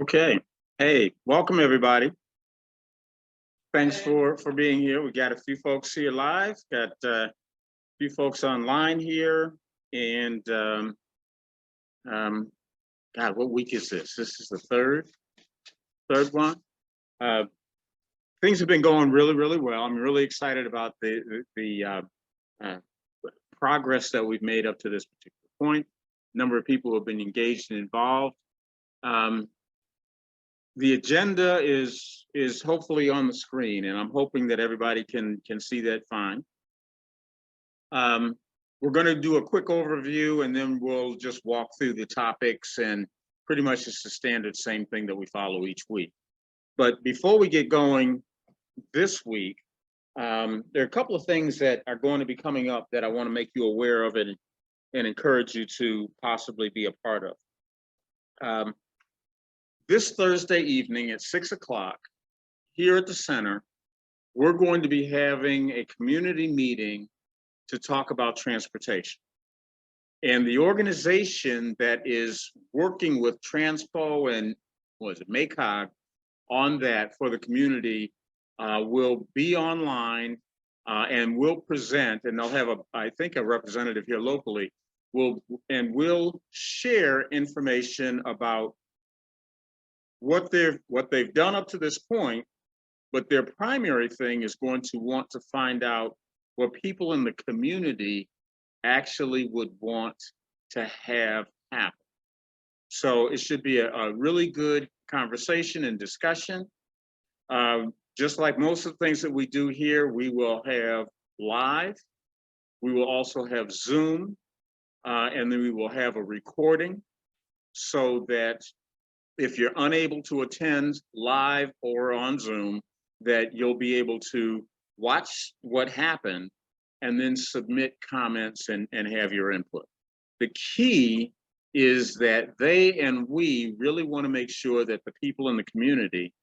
Okay. Hey, welcome everybody. Thanks for being here. We got a few folks here live, got a few folks online here, and um, God, what week is this? This is the third one. Uh, Things have been going really well. I'm really excited about the uh, progress that we've made up to this particular point. Number of people who have been engaged and involved. The agenda is hopefully on the screen, and I'm hoping that everybody can see that fine. We're going to do a quick overview, and then we'll just walk through the topics, and pretty much it's the standard same thing that we follow each week. But before we get going this week, there are a couple of things that are going to be coming up that I want to make you aware of and encourage you to possibly be a part of. This Thursday evening at 6 o'clock here at the center, we're going to be having a community meeting to talk about transportation. And the organization that is working with Transpo and MACOG on that for the community will be online and will present, and they'll have I think a representative here locally, will share information about what they've done up to this point, but their primary thing is going to want to find out what people in the community actually would want to have happen. So it should be a really good conversation and discussion. Just like most of the things that we do here, we will have live, we will also have Zoom, and then we will have a recording so that if you're unable to attend live or on Zoom, that you'll be able to watch what happened and then submit comments and have your input. The key is that they and we really want to make sure that the people in the community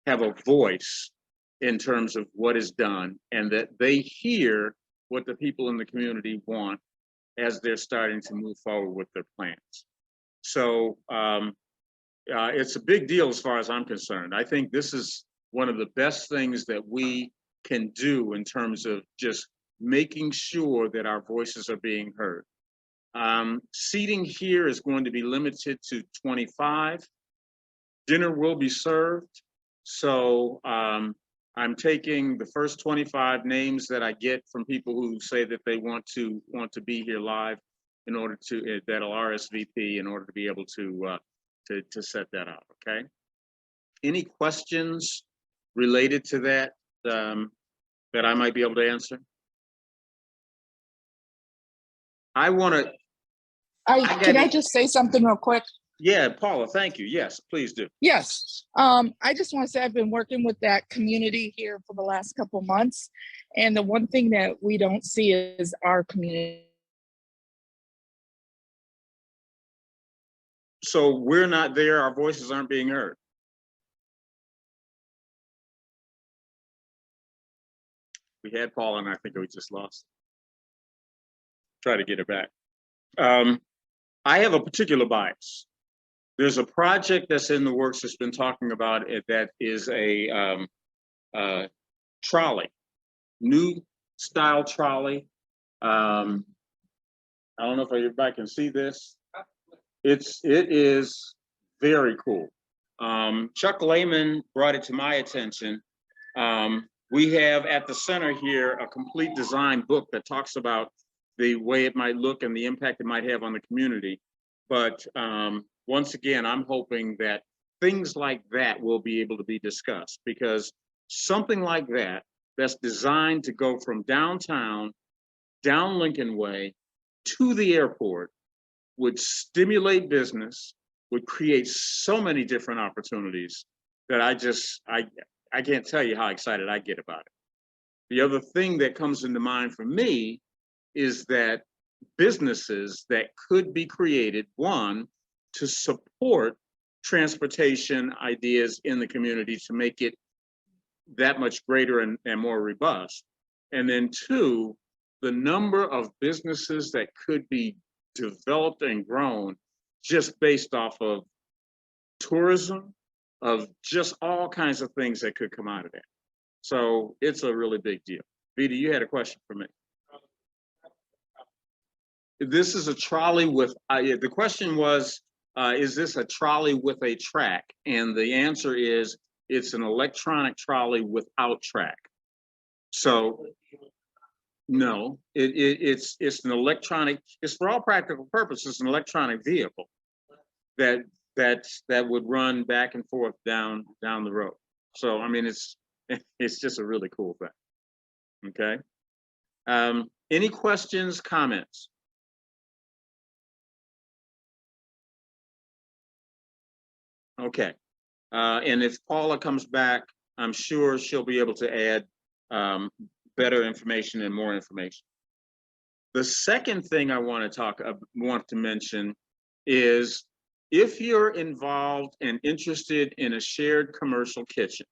have a voice in terms of what is done, and that they hear what the people in the community want as they're starting to move forward with their plans. So it's a big deal as far as I'm concerned. I think this is one of the best things that we can do in terms of just making sure that our voices are being heard. Seating here is going to be limited to 25. Dinner will be served. So I'm taking the first 25 names that I get from people who say that they want to be here live in order to, that'll RSVP in order to be able to set that up, okay? Any questions related to that that I might be able to answer? Can I just say something real quick? Yeah, Paula, thank you. Yes, please do. Yes. I just want to say I've been working with that community here for the last couple months. And the one thing that we don't see is our community. So we're not there, our voices aren't being heard. We had Paula and I think we just lost. Try to get her back. I have a particular bias. There's a project that's in the works that's been talking about it that is a trolley, new style trolley. I don't know if everybody can see this. It is very cool. Chuck Lehman brought it to my attention. We have at the center here a complete design book that talks about the way it might look and the impact it might have on the community. But once again, I'm hoping that things like that will be able to be discussed, because something like that that's designed to go from downtown, down Lincoln Way to the airport would stimulate business, would create so many different opportunities that I can't tell you how excited I get about it. The other thing that comes into mind for me is that businesses that could be created, one, to support transportation ideas in the community to make it that much greater and more robust. And then two, the number of businesses that could be developed and grown just based off of tourism of just all kinds of things that could come out of that. So it's a really big deal. Vita, you had a question for me. This is a trolley with, the question was, is this a trolley with a track? And the answer is, it's an electronic trolley without track. So no, it's an electronic, it's for all practical purposes, an electronic vehicle that would run back and forth down the road. So, I mean, it's just a really cool thing. Okay. Any questions, comments? Okay. And if Paula comes back, I'm sure she'll be able to add better information and more information. The second thing I want to mention is, if you're involved and interested in a shared commercial kitchen,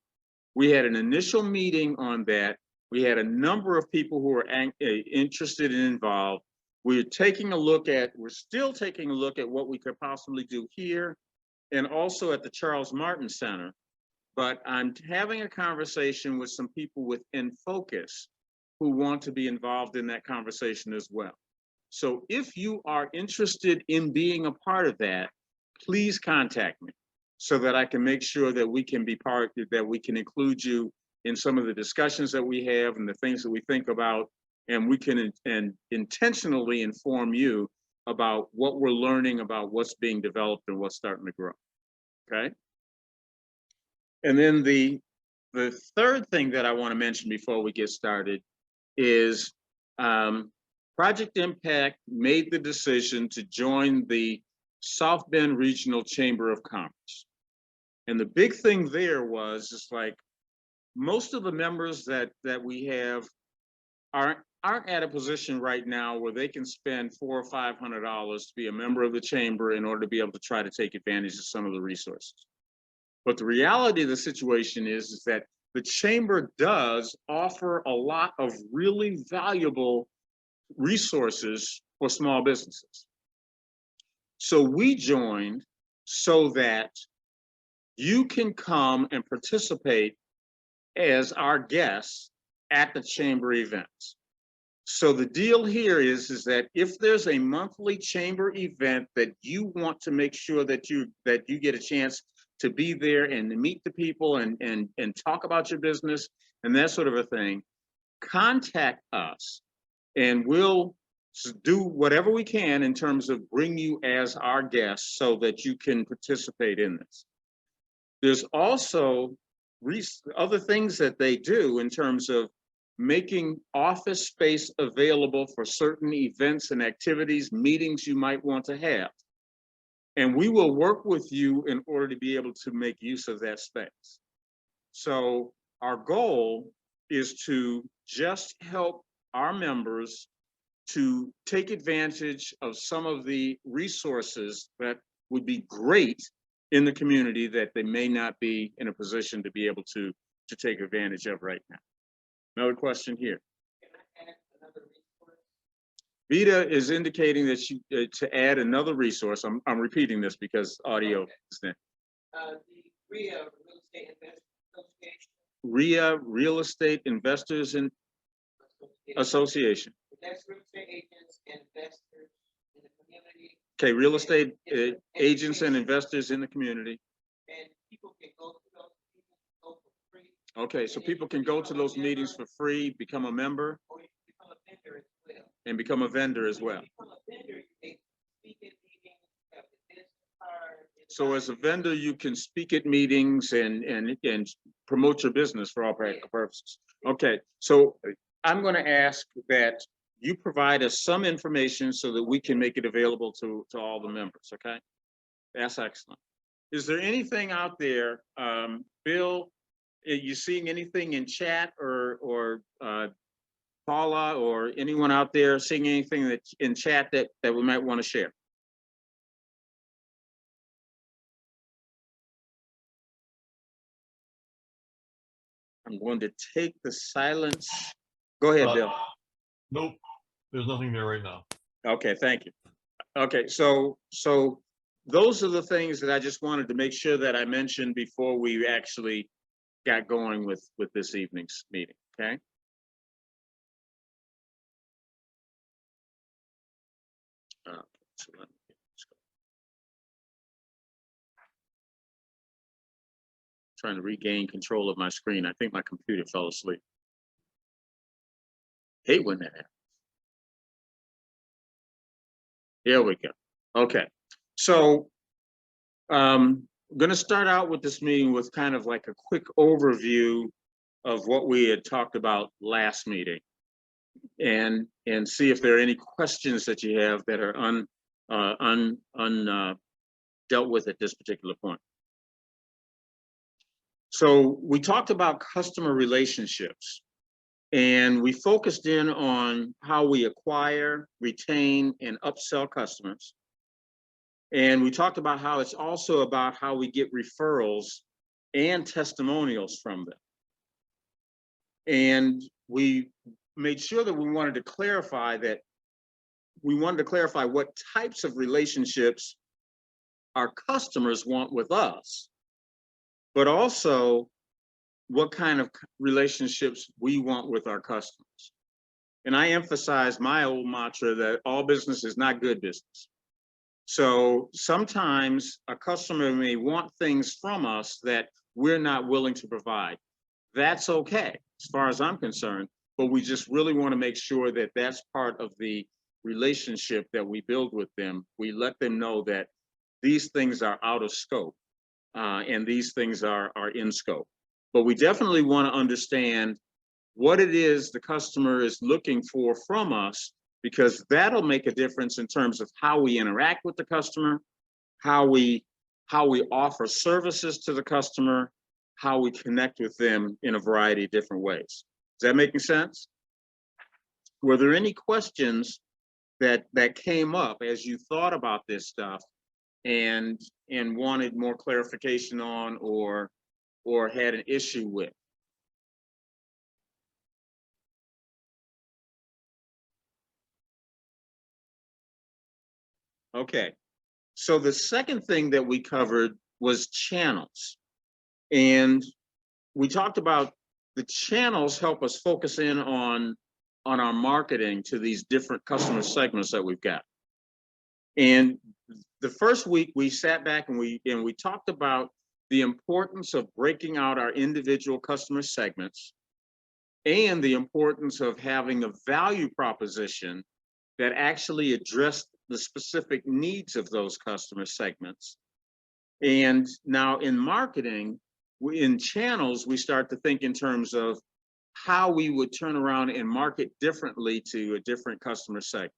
we had an initial meeting on that. We had a number of people who were interested and involved. We're still taking a look at what we could possibly do here and also at the Charles Martin Center. But I'm having a conversation with some people within Focus who want to be involved in that conversation as well. So if you are interested in being a part of that, please contact me so that I can make sure that we can be that we can include you in some of the discussions that we have and the things that we think about, and we can intentionally inform you about what we're learning about what's being developed and what's starting to grow. Okay. And then the third thing that I want to mention before we get started is Project Impact made the decision to join the South Bend Regional Chamber of Commerce. And the big thing there was, it's like most of the members that we have aren't at a position right now where they can spend $400 or $500 to be a member of the chamber in order to be able to try to take advantage of some of the resources. But the reality of the situation is that the chamber does offer a lot of really valuable resources for small businesses. So we joined so that you can come and participate as our guests at the chamber events. So the deal here is that if there's a monthly chamber event that you want to make sure that you get a chance to be there and to meet the people and talk about your business and that sort of a thing, contact us and we'll do whatever we can in terms of bring you as our guests so that you can participate in this. There's also other things that they do in terms of making office space available for certain events and activities, meetings you might want to have. And we will work with you in order to be able to make use of that space. So our goal is to just help our members to take advantage of some of the resources that would be great in the community that they may not be in a position to be able to take advantage of right now. Another question here. Can I add another resource? Vita is indicating that she to add another resource. I'm repeating this because audio is there. The RIA Real Estate Investors Association. RIA Real Estate Investors Association. That's real estate agents and investors in the community. Okay, real estate agents and investors in the community. And people can go to those meetings, go for free. Okay, so people can go to those meetings for free, become a member, Or you can become a vendor as well. and become a vendor as well. When you become a vendor, you can speak at meetings, have the business card. So as a vendor, you can speak at meetings and promote your business for all practical purposes. Okay, so I'm going to ask that you provide us some information so that we can make it available to all the members, okay? That's excellent. Is there anything out there, Bill, are you seeing anything in chat or Paula or anyone out there seeing anything that's in chat that we might want to share? I'm going to take the silence. Go ahead, Bill. Nope, there's nothing there right now. Okay, thank you. Okay, so those are the things that I just wanted to make sure that I mentioned before we actually got going with this evening's meeting, okay? So let's go. Trying to regain control of my screen. I think my computer fell asleep. Hate when that happens. Here we go. Okay, so I'm going to start out with this meeting with kind of like a quick overview of what we had talked about last meeting, and see if there are any questions that you have that are dealt with at this particular point. So we talked about customer relationships, and we focused in on how we acquire, retain, and upsell customers. And we talked about how it's also about how we get referrals and testimonials from them. And we made sure that we wanted to clarify what types of relationships our customers want with us, but also what kind of relationships we want with our customers. And I emphasize my old mantra that all business is not good business. So sometimes a customer may want things from us that we're not willing to provide. That's okay, as far as I'm concerned, but we just really want to make sure that that's part of the relationship that we build with them. We let them know that these things are out of scope, and these things are in scope. But we definitely want to understand what it is the customer is looking for from us, because that'll make a difference in terms of how we interact with the customer, how we offer services to the customer, how we connect with them in a variety of different ways. Is that making sense? Were there any questions that came up as you thought about this stuff and wanted more clarification on, or had an issue with? Okay, so the second thing that we covered was channels. And we talked about the channels help us focus in on our marketing to these different customer segments that we've got. And the first week we sat back and we talked about the importance of breaking out our individual customer segments and the importance of having a value proposition that actually addressed the specific needs of those customer segments. And now in marketing, in channels, we start to think in terms of how we would turn around and market differently to a different customer segment.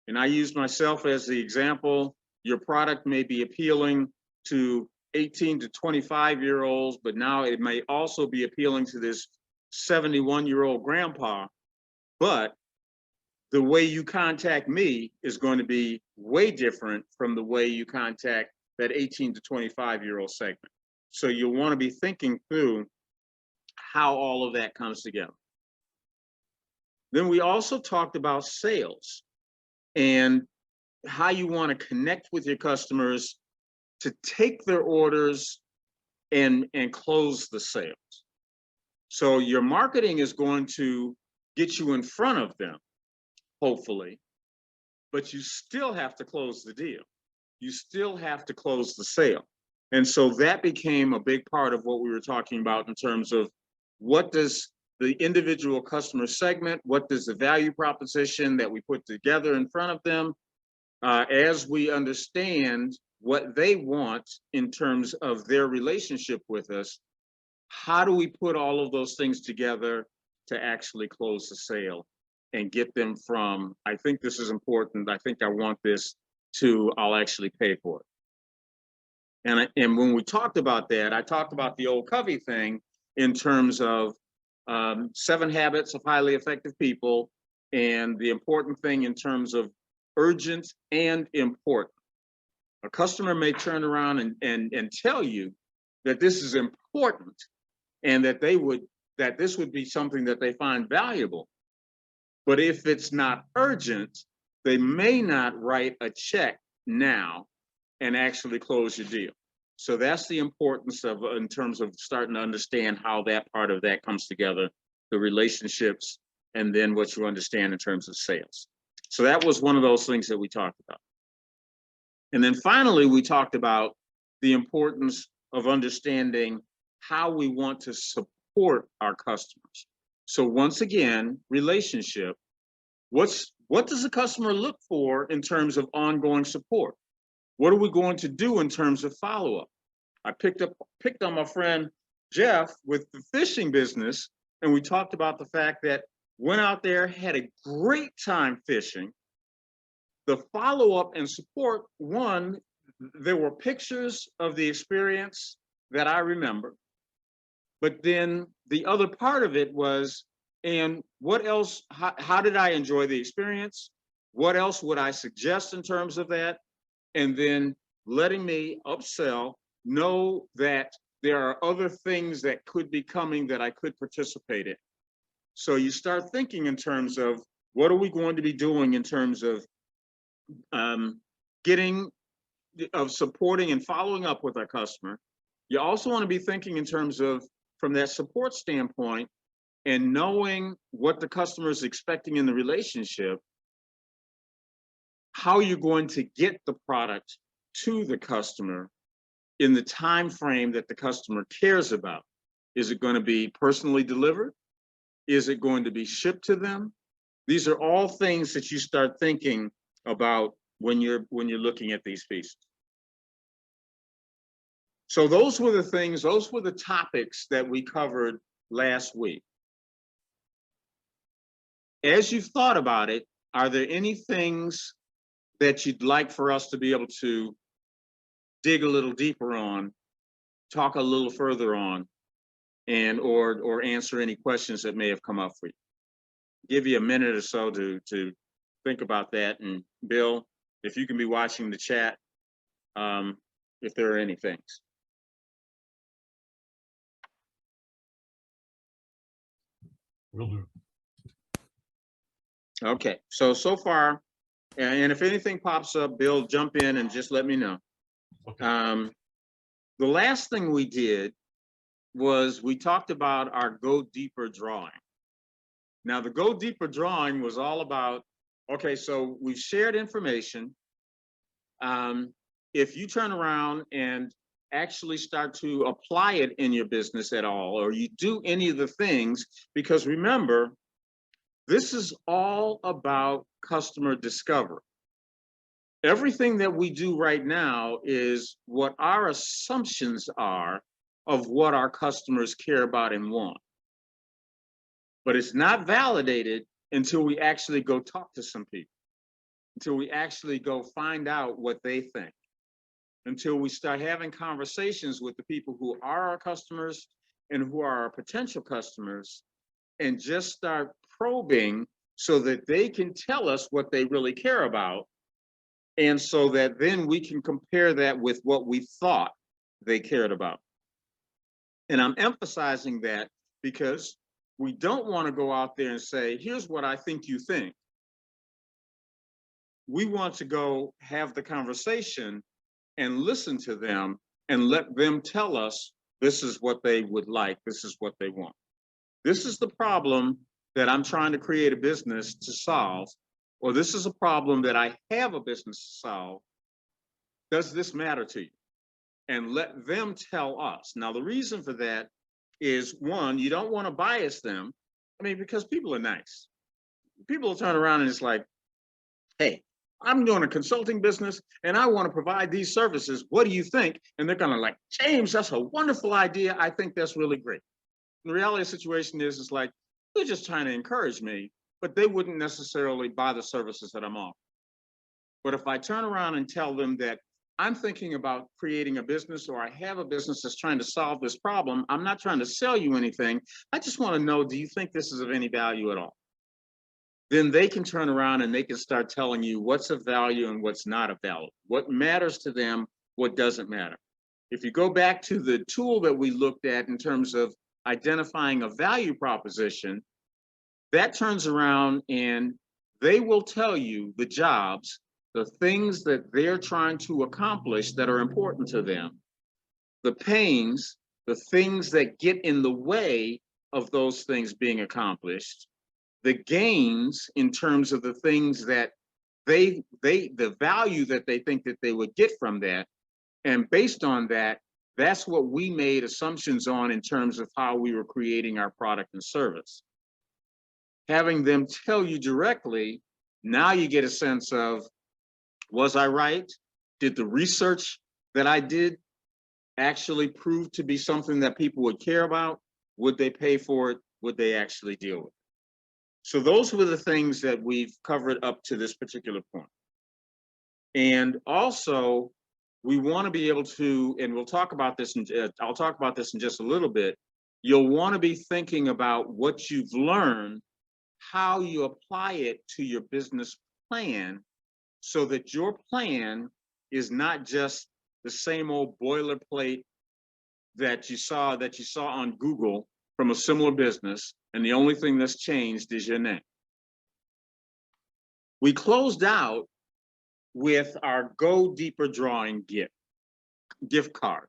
And I use myself as the example. Your product may be appealing to 18 to 25-year-olds, but now it may also be appealing to this 71-year-old grandpa. But the way you contact me is going to be way different from the way you contact that 18 to 25-year-old segment. So you'll want to be thinking through how all of that comes together. Then we also talked about sales and how you want to connect with your customers to take their orders and close the sales. So your marketing is going to get you in front of them, hopefully, but you still have to close the deal. You still have to close the sale. And so that became a big part of what we were talking about in terms of what does the individual customer segment, what does the value proposition that we put together in front of them, as we understand what they want in terms of their relationship with us, how do we put all of those things together to actually close the sale and get them from, I think this is important, I think I want this, to I'll actually pay for it. And when we talked about that, I talked about the old Covey thing in terms of 7 habits of highly effective people, and the important thing in terms of urgent and important. A customer may turn around and tell you that this is important and that this would be something that they find valuable. But if it's not urgent, they may not write a check now, and actually close your deal. So that's the importance of, in terms of starting to understand how that part of that comes together, the relationships, and then what you understand in terms of sales. So that was one of those things that we talked about. And then finally, we talked about the importance of understanding how we want to support our customers. So once again, relationship, what does the customer look for in terms of ongoing support? What are we going to do in terms of follow-up? I picked on my friend Jeff with the fishing business, and we talked about the fact that went out there, had a great time fishing. The follow-up and support, one, there were pictures of the experience that I remember, but then the other part of it was, and what else, how did I enjoy the experience? What else would I suggest in terms of that? And then letting me upsell, know that there are other things that could be coming that I could participate in. So you start thinking in terms of what are we going to be doing in terms of supporting and following up with our customer. You also want to be thinking in terms of, from that support standpoint, and knowing what the customer is expecting in the relationship, how you're going to get the product to the customer in the time frame that the customer cares about. Is it going to be personally delivered? Is it going to be shipped to them? These are all things that you start thinking about when you're looking at these pieces. So those were the things, those were the topics that we covered last week. As you've thought about it, are there any things that you'd like for us to be able to dig a little deeper on, talk a little further on, and or answer any questions that may have come up for you? Give you a minute or so to think about that. And Bill, if you can be watching the chat, if there are any things. Will do. Okay, so far, and if anything pops up, Bill, jump in and just let me know. Okay. The last thing we did was we talked about our Go Deeper drawing. Now, the Go Deeper drawing was all about, okay, so we've shared information. If you turn around and actually start to apply it in your business at all, or you do any of the things, because remember, this is all about customer discovery. Everything that we do right now is what our assumptions are of what our customers care about and want. But it's not validated until we actually go talk to some people, until we actually go find out what they think, until we start having conversations with the people who are our customers and who are our potential customers, and just start probing so that they can tell us what they really care about. And so that then we can compare that with what we thought they cared about. And I'm emphasizing that because we don't want to go out there and say, here's what I think you think. We want to go have the conversation and listen to them and let them tell us this is what they would like, this is what they want. This is the problem that I'm trying to create a business to solve, or this is a problem that I have a business to solve. Does this matter to you? And let them tell us. Now, the reason for that is, one, you don't want to bias them. I mean, because people are nice. People will turn around and it's like, hey, I'm doing a consulting business and I want to provide these services. What do you think? And they're gonna like, James, that's a wonderful idea. I think that's really great. And the reality of the situation is, it's like, they're just trying to encourage me, but they wouldn't necessarily buy the services that I'm offering. But if I turn around and tell them that I'm thinking about creating a business, or I have a business that's trying to solve this problem, I'm not trying to sell you anything. I just want to know, do you think this is of any value at all? Then they can turn around and they can start telling you what's of value and what's not of value, what matters to them, what doesn't matter. If you go back to the tool that we looked at in terms of identifying a value proposition, that turns around and they will tell you the jobs the things that they're trying to accomplish that are important to them, the pains, the things that get in the way of those things being accomplished, the gains in terms of the things that the value that they think that they would get from that. And based on that, that's what we made assumptions on in terms of how we were creating our product and service. Having them tell you directly, now you get a sense of, was I right? Did the research that I did actually prove to be something that people would care about? Would they pay for it? Would they actually deal with it? So those were the things that we've covered up to this particular point. And also, we want to be able to, and we'll talk about this, I'll talk about this in just a little bit. You'll want to be thinking about what you've learned, how you apply it to your business plan, so that your plan is not just the same old boilerplate that you saw on Google from a similar business, and the only thing that's changed is your name. We closed out with our Go Deeper Drawing gift card,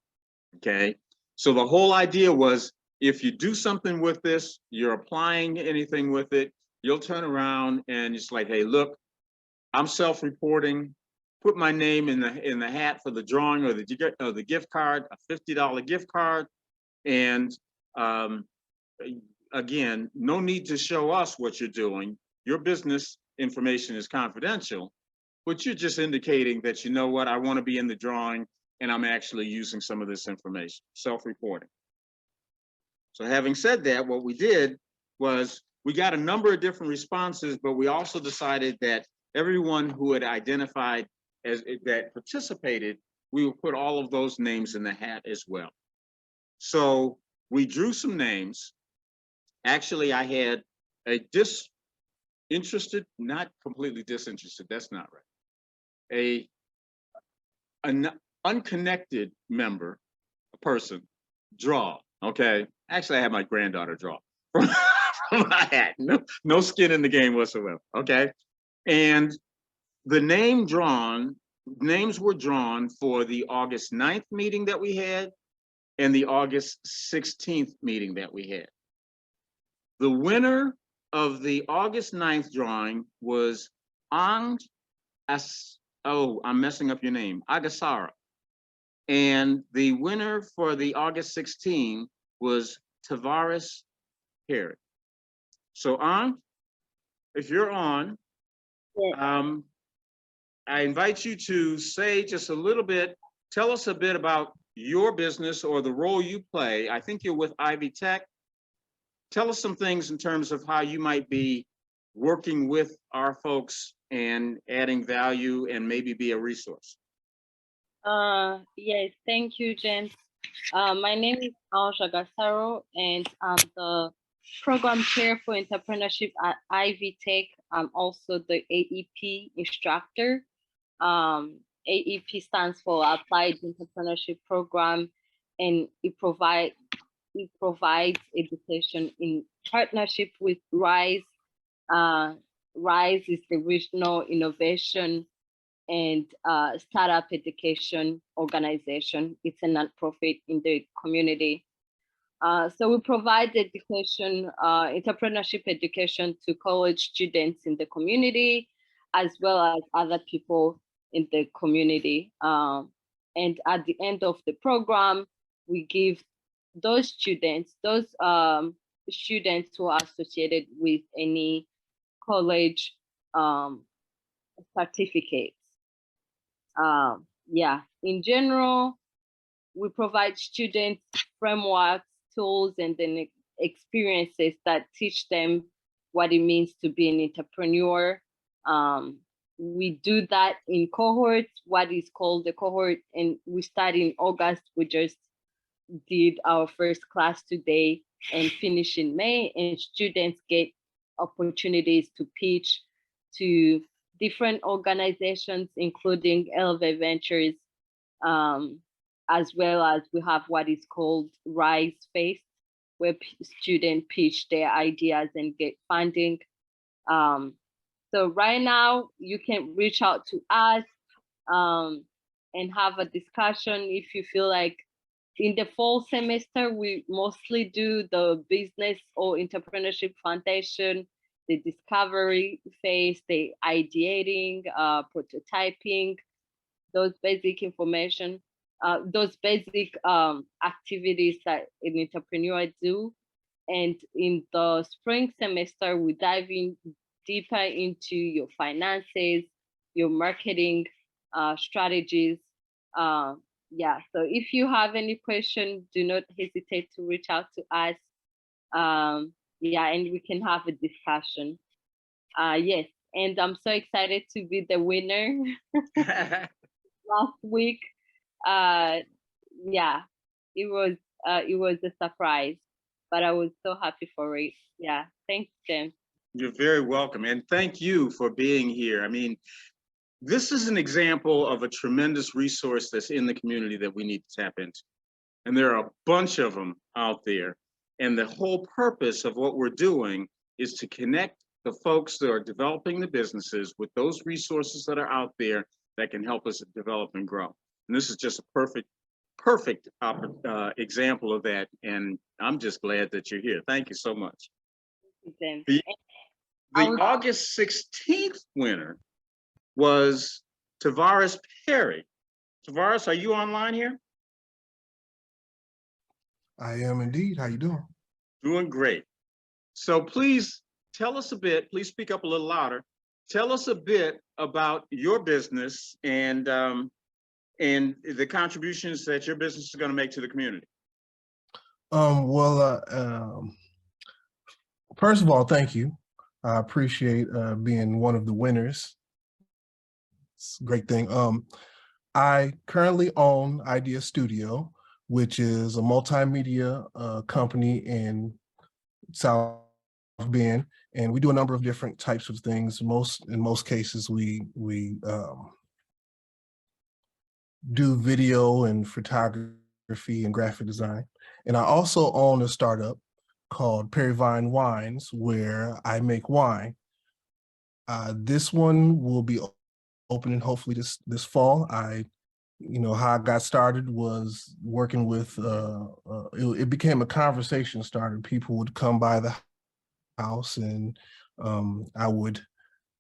okay? So the whole idea was, if you do something with this, you're applying anything with it, you'll turn around and it's like, hey, look, I'm self-reporting, put my name in the hat for the drawing or the gift card, a $50 gift card. And again, no need to show us what you're doing. Your business information is confidential, but you're just indicating that, you know what, I want to be in the drawing and I'm actually using some of this information, self-reporting. So having said that, what we did was we got a number of different responses, but we also decided that everyone who had identified as that participated, we would put all of those names in the hat as well. So we drew some names. Actually, I had a disinterested, not completely disinterested, that's not right. An unconnected member, a person, draw, okay? Actually, I had my granddaughter draw from my hat. No skin in the game whatsoever, okay? And the names were drawn for the August 9th meeting that we had and the August 16th meeting that we had. The winner of the August 9th drawing was I'm messing up your name, Agasara. And the winner for the August 16th was Tavares Perry. So if you're on, I invite you to say just a little bit, tell us a bit about your business or the role you play. I think you're with Ivy Tech. Tell us some things in terms of how you might be working with our folks and adding value and maybe be a resource. Yes, thank you, Jen. My name is Anja Gassaro, and I'm the program chair for entrepreneurship at Ivy Tech. I'm also the AEP instructor. AEP stands for Applied Entrepreneurship Program, and it provides education in partnership with RISE. RISE is the Regional Innovation and Startup Education Organization. It's a nonprofit in the community. So we provide education, entrepreneurship education to college students in the community, as well as other people in the community. And at the end of the program, we give those students who are associated with any college certificates. In general, we provide students frameworks, tools, and then experiences that teach them what it means to be an entrepreneur. We do that in cohorts, what is called the cohort, and we start in August. We just did our first class today and finish in May, and students get opportunities to pitch to different organizations, including Elevate Ventures, as well as we have what is called Rise Space, where students pitch their ideas and get funding. So right now you can reach out to us and have a discussion if you feel like. In the fall semester, we mostly do the business or entrepreneurship foundation, the discovery phase, the ideating, prototyping, those basic information, those basic activities that an entrepreneur do. And in the spring semester, we dive in deeper into your finances, your marketing strategies. Yeah, so if you have any question, do not hesitate to reach out to us. Yeah, and we can have a discussion. Yes, and I'm so excited to be the winner last week. Yeah, it was a surprise, but I was so happy for it. Yeah, thanks, James. You're very welcome. And thank you for being here. I mean, this is an example of a tremendous resource that's in the community that we need to tap into. And there are a bunch of them out there. And the whole purpose of what we're doing is to connect the folks that are developing the businesses with those resources that are out there that can help us develop and grow. And this is just a perfect example of that. And I'm just glad that you're here. Thank you so much. James. The I was- August 16th winner was Tavares Perry. Tavares, are you online here? I am indeed. How you doing? Doing great. So please tell us a bit, please speak up a little louder. Tell us a bit about your business and the contributions that your business is going to make to the community. First of all, thank you. I appreciate being one of the winners. It's a great thing. I currently own Idea Studio, which is a multimedia company in South Bend, and we do a number of different types of things. In most cases, we do video and photography and graphic design. And I also own a startup called Perryvine Wines, where I make wine. This one will be opening hopefully this fall. How I got started was working with, it became a conversation starter. People would come by the house and I would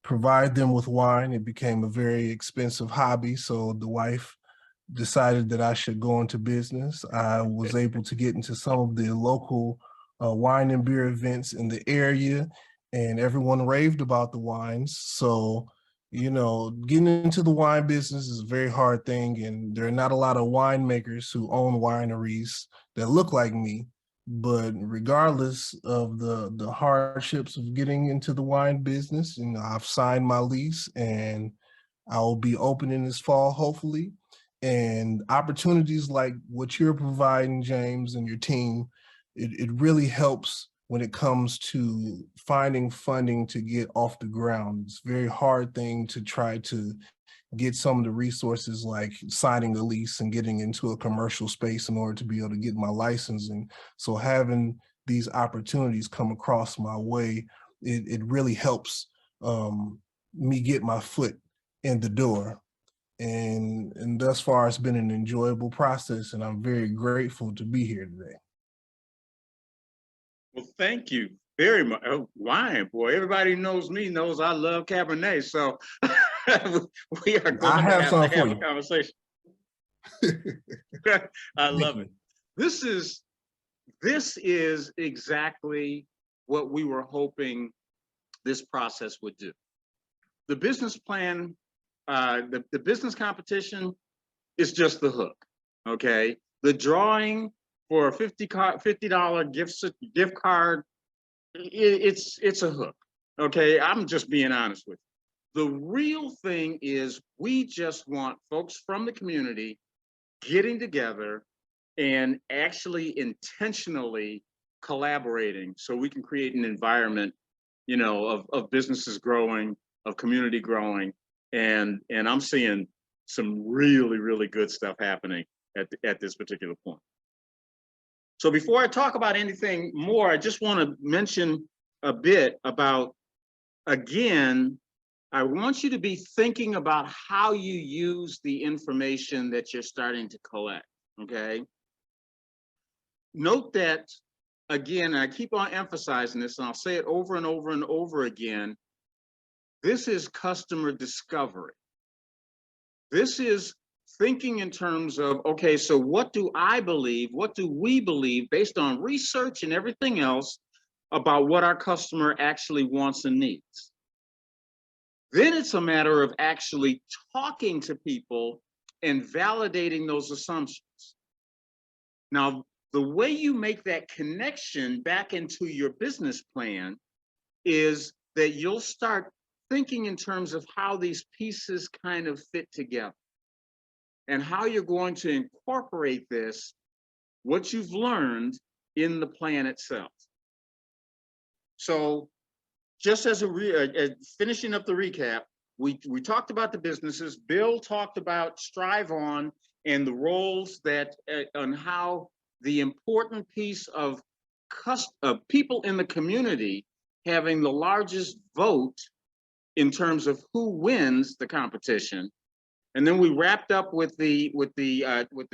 provide them with wine. It became a very expensive hobby. So the wife decided that I should go into business. I was able to get into some of the local wine and beer events in the area, and everyone raved about the wines. So, getting into the wine business is a very hard thing, and there are not a lot of winemakers who own wineries that look like me. But regardless of the hardships of getting into the wine business, I've signed my lease and I'll be opening this fall, hopefully. And opportunities like what you're providing, James, and your team, it really helps when it comes to finding funding to get off the ground. It's a very hard thing to try to get some of the resources like signing a lease and getting into a commercial space in order to be able to get my licensing. So having these opportunities come across my way, it really helps me get my foot in the door. And thus far, it's been an enjoyable process, and I'm very grateful to be here today. Well, thank you very much. Oh, wine, boy, everybody knows me, knows I love Cabernet. So we are going to have a conversation. I love it. This is exactly what we were hoping this process would do. The business plan, the business competition is just the hook, okay? The drawing for a $50 gift card, it's a hook, okay? I'm just being honest with you. The real thing is we just want folks from the community getting together and actually intentionally collaborating so we can create an environment, of businesses growing, of community growing. And I'm seeing some really, really good stuff happening at this particular point. So before I talk about anything more, I just want to mention a bit about, again, I want you to be thinking about how you use the information that you're starting to collect, okay? Note that, again, I keep on emphasizing this, and I'll say it over and over and over again, this is customer discovery. This is thinking in terms of, okay, so what do I believe, what do we believe based on research and everything else about what our customer actually wants and needs? Then it's a matter of actually talking to people and validating those assumptions. Now, the way you make that connection back into your business plan is that you'll start thinking in terms of how these pieces kind of fit together and how you're going to incorporate this, what you've learned, in the plan itself. So just as finishing up the recap, we talked about the businesses. Bill talked about Strive On and the roles that on how the important piece of people in the community having the largest vote in terms of who wins the competition. And then we wrapped up with the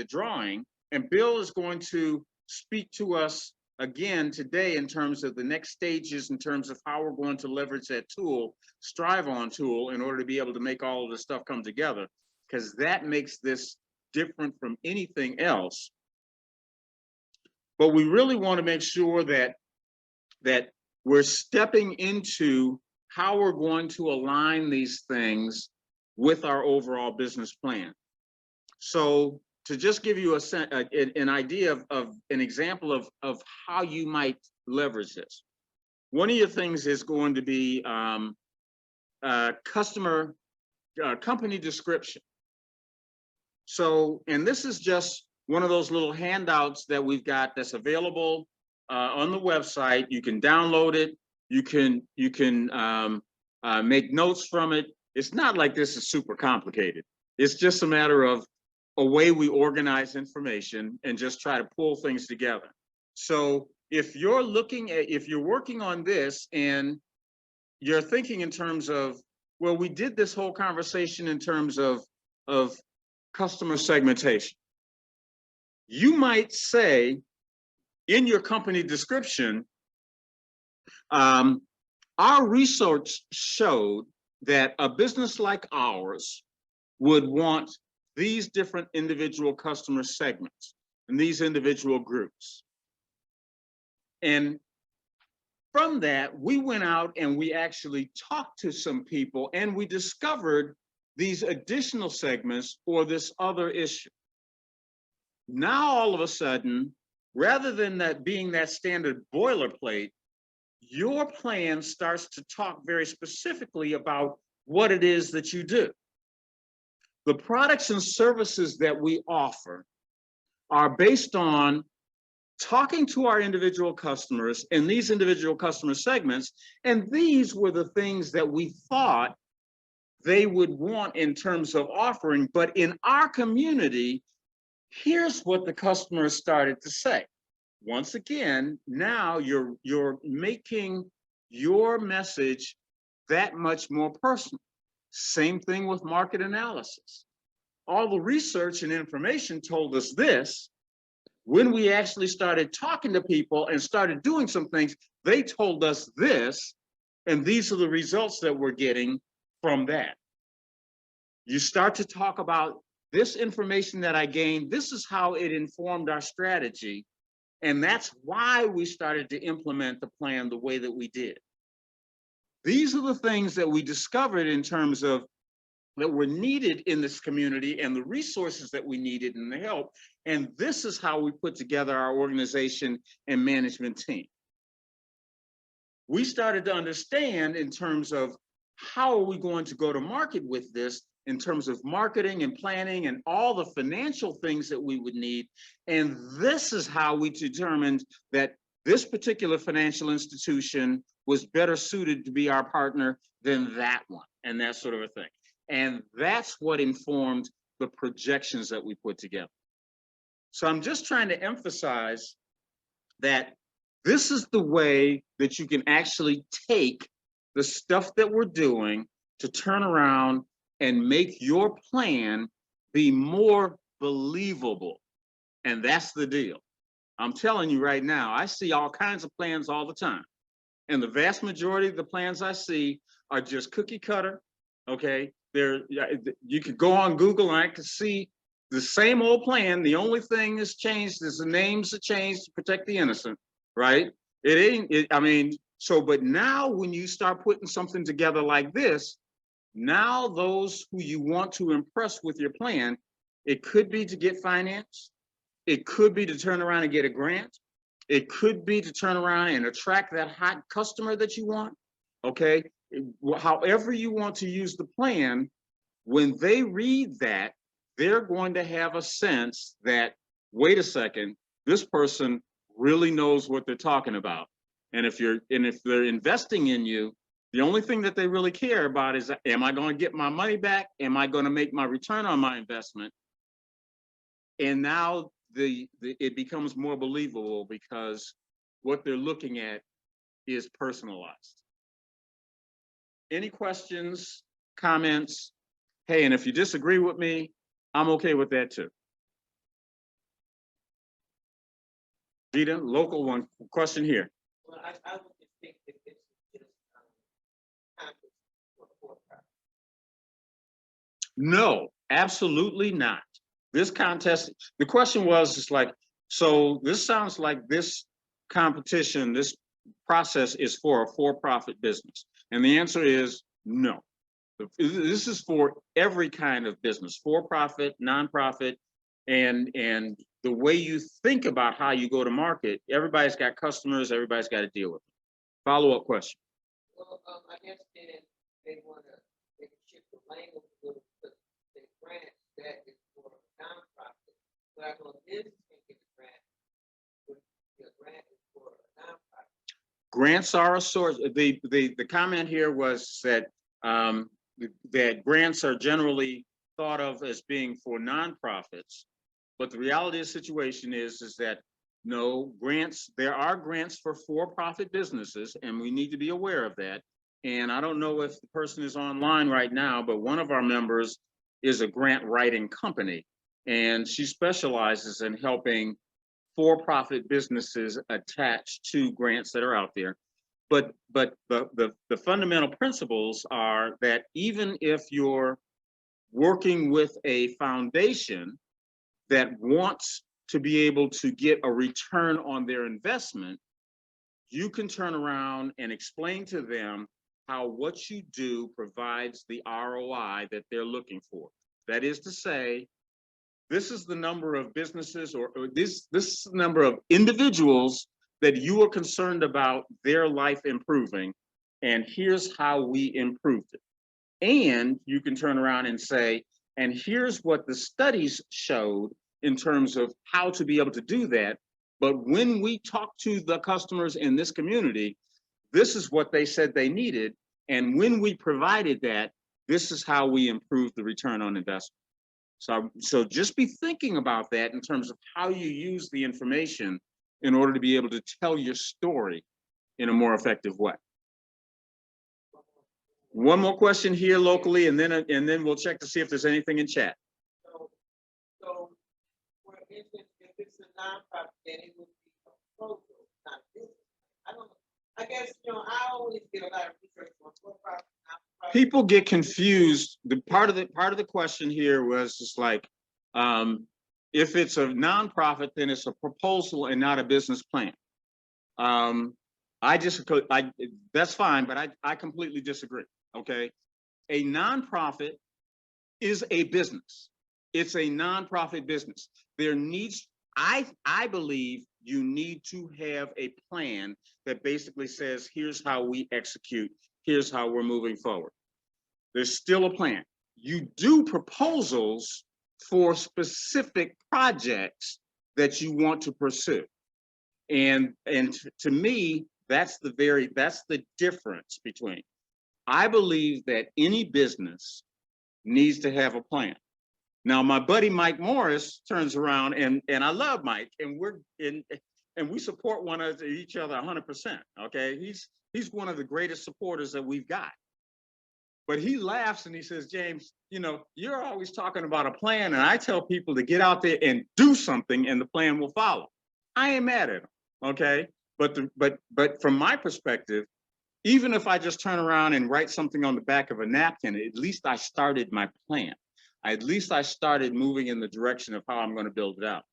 drawing, and Bill is going to speak to us again today in terms of the next stages, in terms of how we're going to leverage that tool, Strive On tool, in order to be able to make all of this stuff come together, because that makes this different from anything else. But we really want to make sure that we're stepping into how we're going to align these things with our overall business plan. So to just give you an idea of an example of how you might leverage this. One of your things is going to be company description. So, and this is just one of those little handouts that we've got that's available on the website. You can download it. You can make notes from it. It's not like this is super complicated. It's just a matter of a way we organize information and just try to pull things together. So if you're working on this and you're thinking in terms of, well, we did this whole conversation in terms of customer segmentation. You might say in your company description, our research showed that a business like ours would want these different individual customer segments and these individual groups. And from that, we went out and we actually talked to some people and we discovered these additional segments for this other issue. Now, all of a sudden, rather than that being that standard boilerplate, your plan starts to talk very specifically about what it is that you do. The products and services that we offer are based on talking to our individual customers in these individual customer segments, and these were the things that we thought they would want in terms of offering. But in our community, here's what the customers started to say. Once again, now you're making your message that much more personal. Same thing with market analysis. All the research and information told us this. When we actually started talking to people and started doing some things, they told us this, and these are the results that we're getting from that. You start to talk about this information that I gained, this is how it informed our strategy, and that's why we started to implement the plan the way that we did. These are the things that we discovered in terms of that were needed in this community and the resources that we needed and the help. And this is how we put together our organization and management team. We started to understand in terms of how are we going to go to market with this in terms of marketing and planning and all the financial things that we would need. And this is how we determined that this particular financial institution was better suited to be our partner than that one, and that sort of a thing. And that's what informed the projections that we put together. So I'm just trying to emphasize that this is the way that you can actually take the stuff that we're doing to turn around and make your plan be more believable. And that's the deal. I'm telling you right now, I see all kinds of plans all the time. And the vast majority of the plans I see are just cookie cutter, okay? You could go on Google and I could see the same old plan. The only thing that's changed is the names have changed to protect the innocent, right? But now when you start putting something together like this, now those who you want to impress with your plan, it could be to get finance. It could be to turn around and get a grant. It could be to turn around and attract that hot customer that you want, okay? However you want to use the plan, when they read that, they're going to have a sense that, wait a second, this person really knows what they're talking about. And if they're investing in you, the only thing that they really care about is, am I going to get my money back? Am I going to make my return on my investment? And now it becomes more believable because what they're looking at is personalized. Any questions, comments? Hey, and if you disagree with me, I'm okay with that too. Vita, local one question here. Well, I would just think that this is just conflict for profit. No, absolutely not. This contest, the question was just like, so this sounds like this competition, this process is for a for-profit business. And the answer is no. This is for every kind of business, for-profit, nonprofit, and the way you think about how you go to market, everybody's got customers, everybody's got to deal with them. Follow-up question. Well, I guess then they shift the language a little bit. They grant that is for nonprofit, but I know this thinking grant, the grant is for a nonprofit. Grants are a source. The comment here was that that grants are generally thought of as being for nonprofits, but the reality of the situation is that no grants. There are grants for for-profit businesses, and we need to be aware of that. And I don't know if the person is online right now, but one of our members is a grant writing company, and she specializes in helping for-profit businesses attached to grants that are out there. But the fundamental principles are that even if you're working with a foundation that wants to be able to get a return on their investment, you can turn around and explain to them how what you do provides the ROI that they're looking for. That is to say, this is the number of businesses or this number of individuals that you are concerned about their life improving, and here's how we improved it. And you can turn around and say, and here's what the studies showed in terms of how to be able to do that. But when we talk to the customers in this community, this is what they said they needed. And when we provided that, this is how we improved the return on investment. So just be thinking about that in terms of how you use the information in order to be able to tell your story in a more effective way. One more question here locally, and then we'll check to see if there's anything in chat. So for instance, if it's a nonprofit, then it would be a proposal, not business. I don't know. I guess, I always get a lot of research on for-profit, nonprofit. People get confused. The part of the question here was just like, if it's a nonprofit, then it's a proposal and not a business plan. That's fine, but I completely disagree. Okay, a nonprofit is a business. It's a nonprofit business. There needs, I believe you need to have a plan that basically says, here's how we execute, here's how we're moving forward. There's still a plan. You do proposals for specific projects that you want to pursue. And to me, that's the difference between. I believe that any business needs to have a plan. Now, my buddy Mike Morris turns around, and I love Mike, and we support each other 100%. Okay, he's one of the greatest supporters that we've got. But he laughs and he says, James, you know, you're always talking about a plan, and I tell people to get out there and do something, and the plan will follow. I ain't mad at him, okay? But from my perspective, even if I just turn around and write something on the back of a napkin, at least I started my plan. At least I started moving in the direction of how I'm going to build it out.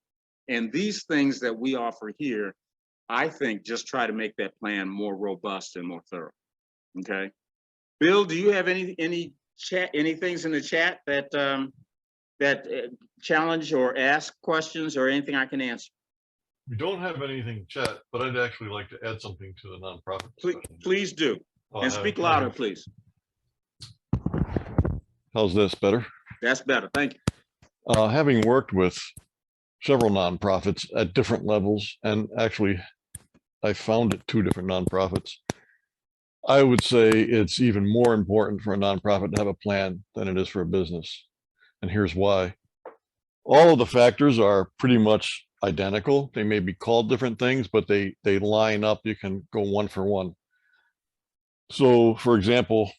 And these things that we offer here, I think, just try to make that plan more robust and more thorough. Okay. Bill, do you have any things in the chat that challenge or ask questions or anything I can answer? We don't have anything in chat, but I'd actually like to add something to the nonprofit discussion. Please do. And speak louder, please. How's this better? That's better. Thank you. Having worked with several nonprofits at different levels, and actually I founded 2 different nonprofits, I would say it's even more important for a nonprofit to have a plan than it is for a business. And here's why. All of the factors are pretty much identical. They may be called different things, but they line up. You can go one for one. So for example,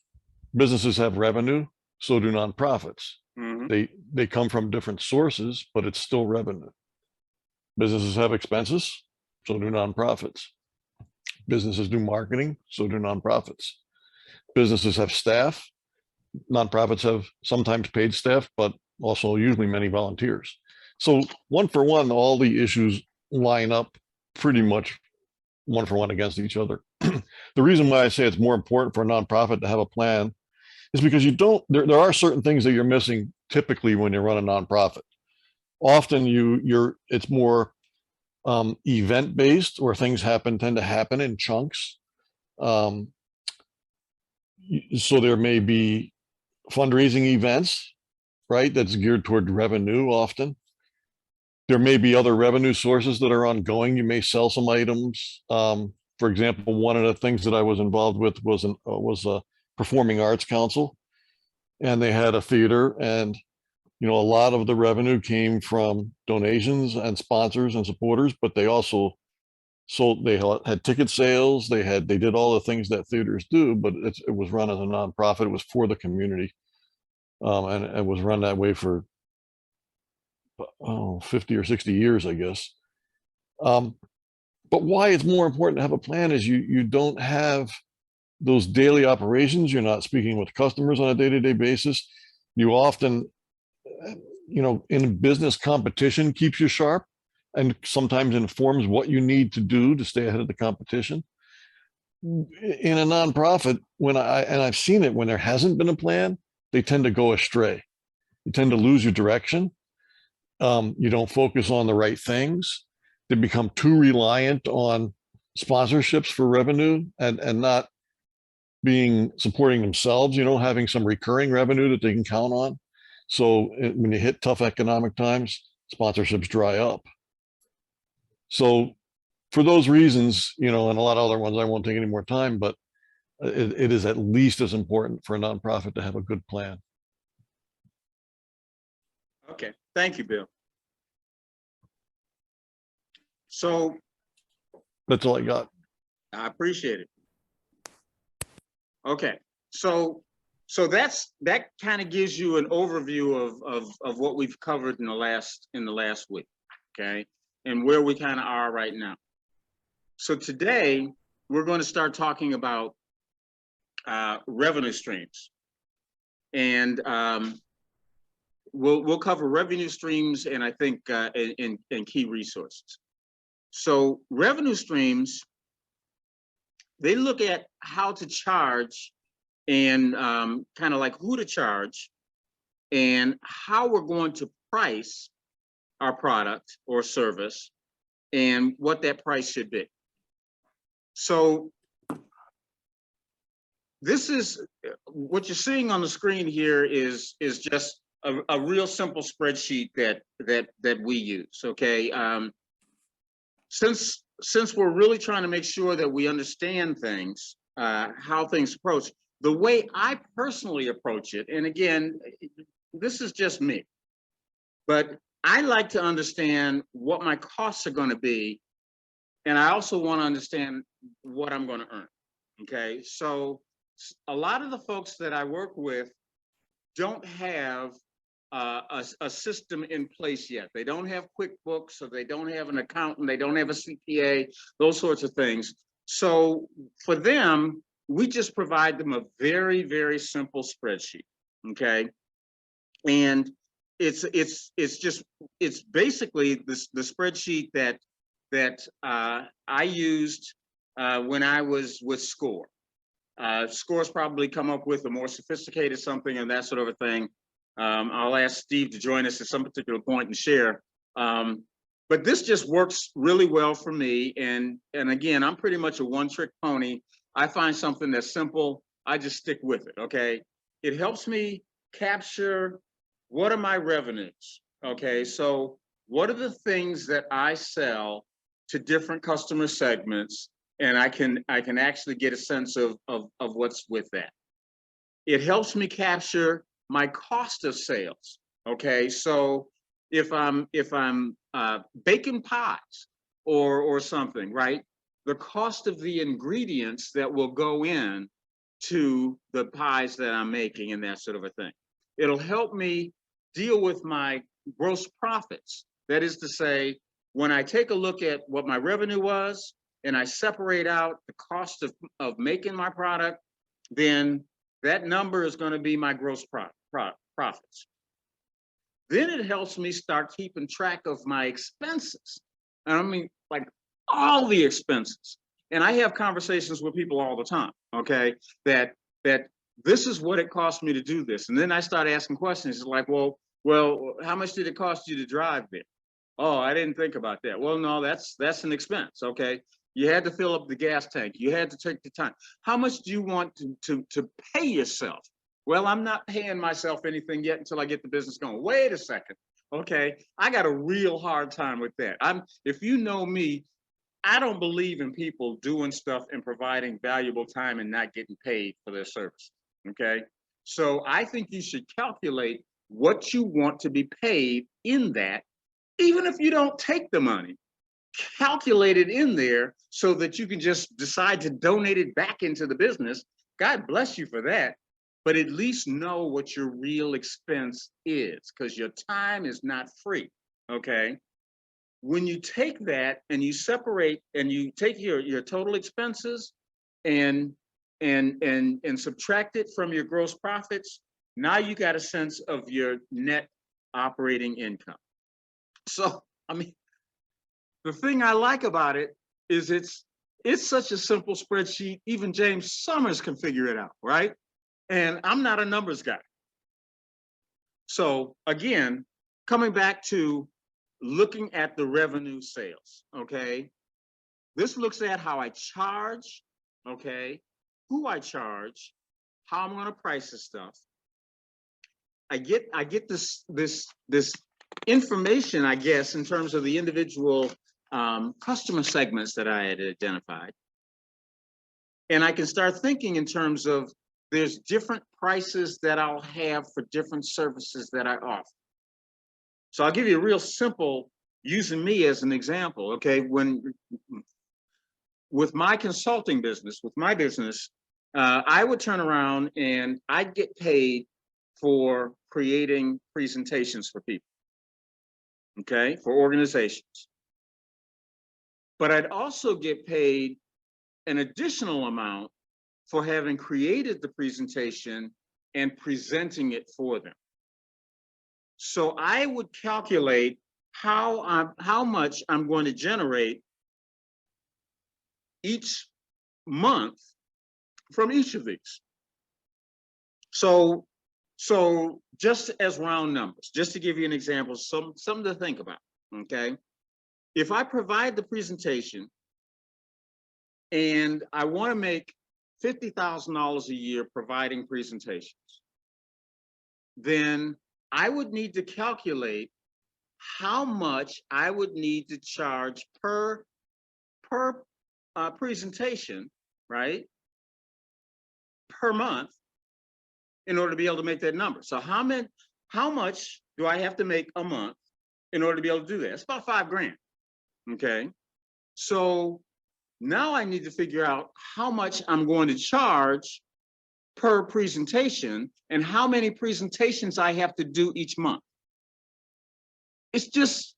businesses have revenue, so do nonprofits. Mhm. They come from different sources, but it's still revenue. Businesses have expenses, so do nonprofits. Businesses do marketing, so do nonprofits. Businesses have staff. Nonprofits have sometimes paid staff, but also usually many volunteers. So one for one, all the issues line up pretty much one for one against each other. The reason why I say it's more important for a nonprofit to have a plan is because there are certain things that you're missing typically when you run a nonprofit. Often it's more event based, where things tend to happen in chunks. So there may be fundraising events, right? That's geared toward revenue often. There may be other revenue sources that are ongoing. You may sell some items. For example, one of the things that I was involved with was a performing arts council, and they had a theater, and a lot of the revenue came from donations and sponsors and supporters, but they also sold. They had ticket sales. They did all the things that theaters do, but it was run as a nonprofit. It was for the community, and it was run that way for 50 or 60 years, I guess. But why it's more important to have a plan is you don't have those daily operations. You're not speaking with customers on a day-to-day basis. You often, in business, competition keeps you sharp and sometimes informs what you need to do to stay ahead of the competition. In a nonprofit, I've seen it when there hasn't been a plan, they tend to go astray. You tend to lose your direction. You don't focus on the right things. They become too reliant on sponsorships for revenue and not supporting themselves, having some recurring revenue that they can count on. So when you hit tough economic times, sponsorships dry up. So for those reasons, and a lot of other ones, I won't take any more time, but it is at least as important for a nonprofit to have a good plan. Okay, thank you, Bill. So That's all I got. I appreciate it. Okay, so that kind of gives you an overview of what we've covered in the last week, okay, and where we kind of are right now. So today we're going to start talking about revenue streams, and we'll cover revenue streams, and I think in key resources. So revenue streams, they look at how to charge and kind of like who to charge and how we're going to price our product or service and what that price should be. So this is what you're seeing on the screen here is just a real simple spreadsheet that we use, okay? Since we're really trying to make sure that we understand things, how things approach, the way I personally approach it, and again, this is just me, but I like to understand what my costs are going to be, and I also want to understand what I'm going to earn, okay? So a lot of the folks that I work with don't have a system in place yet. They don't have QuickBooks, or they don't have an accountant, they don't have a CPA, those sorts of things. So for them, we just provide them a very, very simple spreadsheet, okay? And it's basically the spreadsheet that I used when I was with SCORE. SCORE's probably come up with a more sophisticated something and that sort of a thing. I'll ask Steve to join us at some particular point and share. But this just works really well for me. And again, I'm pretty much a one-trick pony. I find something that's simple, I just stick with it, okay? It helps me capture what are my revenues, okay? So what are the things that I sell to different customer segments, and I can actually get a sense of what's with that. It helps me capture my cost of sales, okay? So if I'm baking pies or something, right? The cost of the ingredients that will go in to the pies that I'm making and that sort of a thing. It'll help me deal with my gross profits. That is to say, when I take a look at what my revenue was and I separate out the cost of making my product, then that number is going to be my gross profits. Then it helps me start keeping track of my expenses. And I mean, like all the expenses. And I have conversations with people all the time, okay, that this is what it cost me to do this. And then I start asking questions. It's like, well, how much did it cost you to drive there? Oh, I didn't think about that. Well, no, that's an expense, okay? You had to fill up the gas tank. You had to take the time. How much do you want to pay yourself? Well, I'm not paying myself anything yet until I get the business going. Wait a second, okay? I got a real hard time with that. If you know me, I don't believe in people doing stuff and providing valuable time and not getting paid for their service, okay? So I think you should calculate what you want to be paid in that, even if you don't take the money. Calculate it in there so that you can just decide to donate it back into the business. God bless you for that. But at least know what your real expense is, because your time is not free, okay? When you take that and you separate and you take your total expenses and subtract it from your gross profits, now you got a sense of your net operating income. So, I mean, the thing I like about it is it's such a simple spreadsheet, even James Summers can figure it out, right? And I'm not a numbers guy. So again, coming back to looking at the revenue sales, okay? This looks at how I charge, okay? Who I charge, how I'm gonna price this stuff. I get this information, I guess, in terms of the individual customer segments that I had identified. And I can start thinking in terms of there's different prices that I'll have for different services that I offer. So I'll give you a real simple, using me as an example, okay? With my consulting business, with my business, I would turn around and I'd get paid for creating presentations for people, okay? For organizations. But I'd also get paid an additional amount for having created the presentation and presenting it for them. So I would calculate how much I'm going to generate each month from each of these. So just as round numbers, just to give you an example, something to think about, okay? If I provide the presentation and I want to make $50,000 a year providing presentations, then I would need to calculate how much I would need to charge per presentation, right? Per month, in order to be able to make that number. So how much do I have to make a month in order to be able to do that? It's about $5,000, okay? So now I need to figure out how much I'm going to charge per presentation and how many presentations I have to do each month. It's just,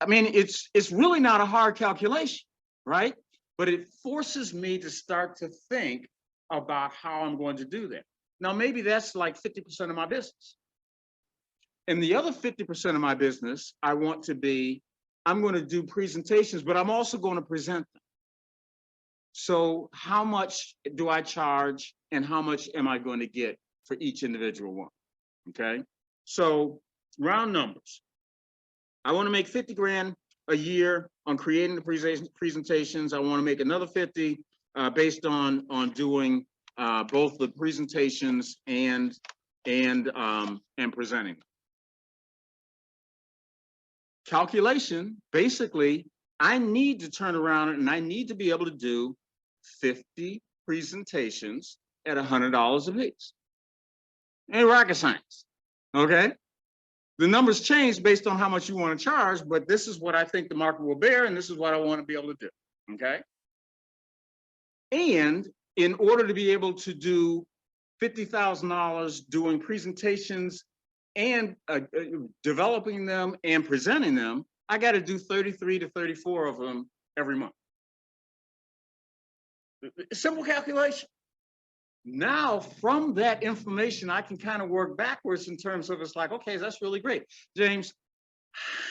I mean, it's really not a hard calculation, right? But it forces me to start to think about how I'm going to do that. Now, maybe that's like 50% of my business. And the other 50% of my business, I'm going to do presentations, but I'm also going to present them. So how much do I charge and how much am I going to get for each individual one? Okay. So round numbers. I want to make 50 grand a year on creating the presentations. I want to make another 50 based on doing both the presentations and presenting. Calculation, basically, I need to turn around and I need to be able to do 50 presentations at $100 a piece. Ain't rocket science, okay? The numbers change based on how much you want to charge, but this is what I think the market will bear, and this is what I want to be able to do, okay? And in order to be able to do $50,000 doing presentations and developing them and presenting them, I got to do 33 to 34 of them every month. Simple calculation. Now, from that information, I can kind of work backwards in terms of it's like, okay, that's really great. James,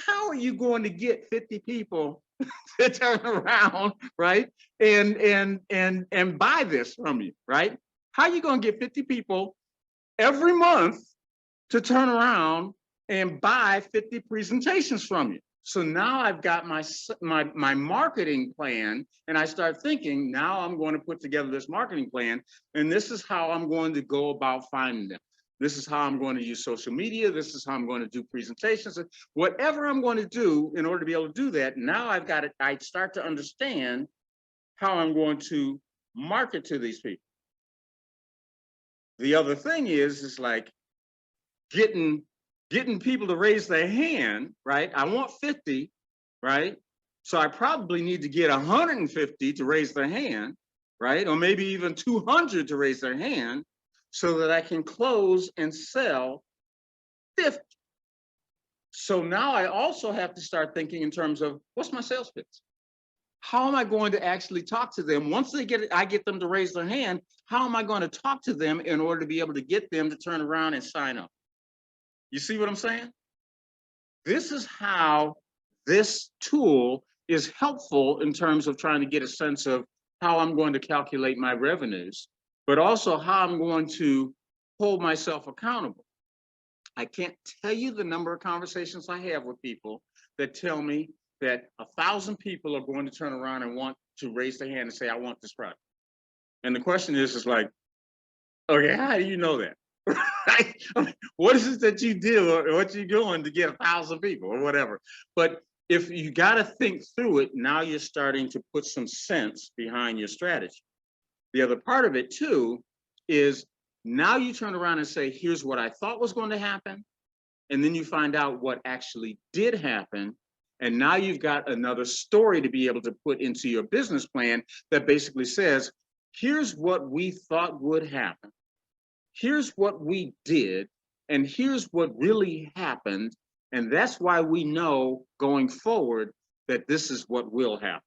how are you going to get 50 people to turn around, right? And buy this from you, right? How are you going to get 50 people every month to turn around and buy 50 presentations from you? So now I've got my marketing plan, and I start thinking, now I'm going to put together this marketing plan, and this is how I'm going to go about finding them. This is how I'm going to use social media. This is how I'm going to do presentations. Whatever I'm going to do in order to be able to do that, now I've got it. I start to understand how I'm going to market to these people. The other thing is like getting people to raise their hand, right? I want 50, right? So I probably need to get 150 to raise their hand, right? Or maybe even 200 to raise their hand so that I can close and sell 50. So now I also have to start thinking in terms of what's my sales pitch? How am I going to actually talk to them? Once I get them to raise their hand, how am I going to talk to them in order to be able to get them to turn around and sign up? You see what I'm saying? This is how this tool is helpful in terms of trying to get a sense of how I'm going to calculate my revenues, but also how I'm going to hold myself accountable. I can't tell you the number of conversations I have with people that tell me that 1,000 people are going to turn around and want to raise their hand and say, I want this product. And the question is like, okay, how do you know that? Right? What is it that you do or what you doing to get 1,000 people or whatever? But if you got to think through it, now you're starting to put some sense behind your strategy. The other part of it too is now you turn around and say, here's what I thought was going to happen. And then you find out what actually did happen. And now you've got another story to be able to put into your business plan that basically says, here's what we thought would happen. Here's what we did, and here's what really happened. And that's why we know going forward that this is what will happen.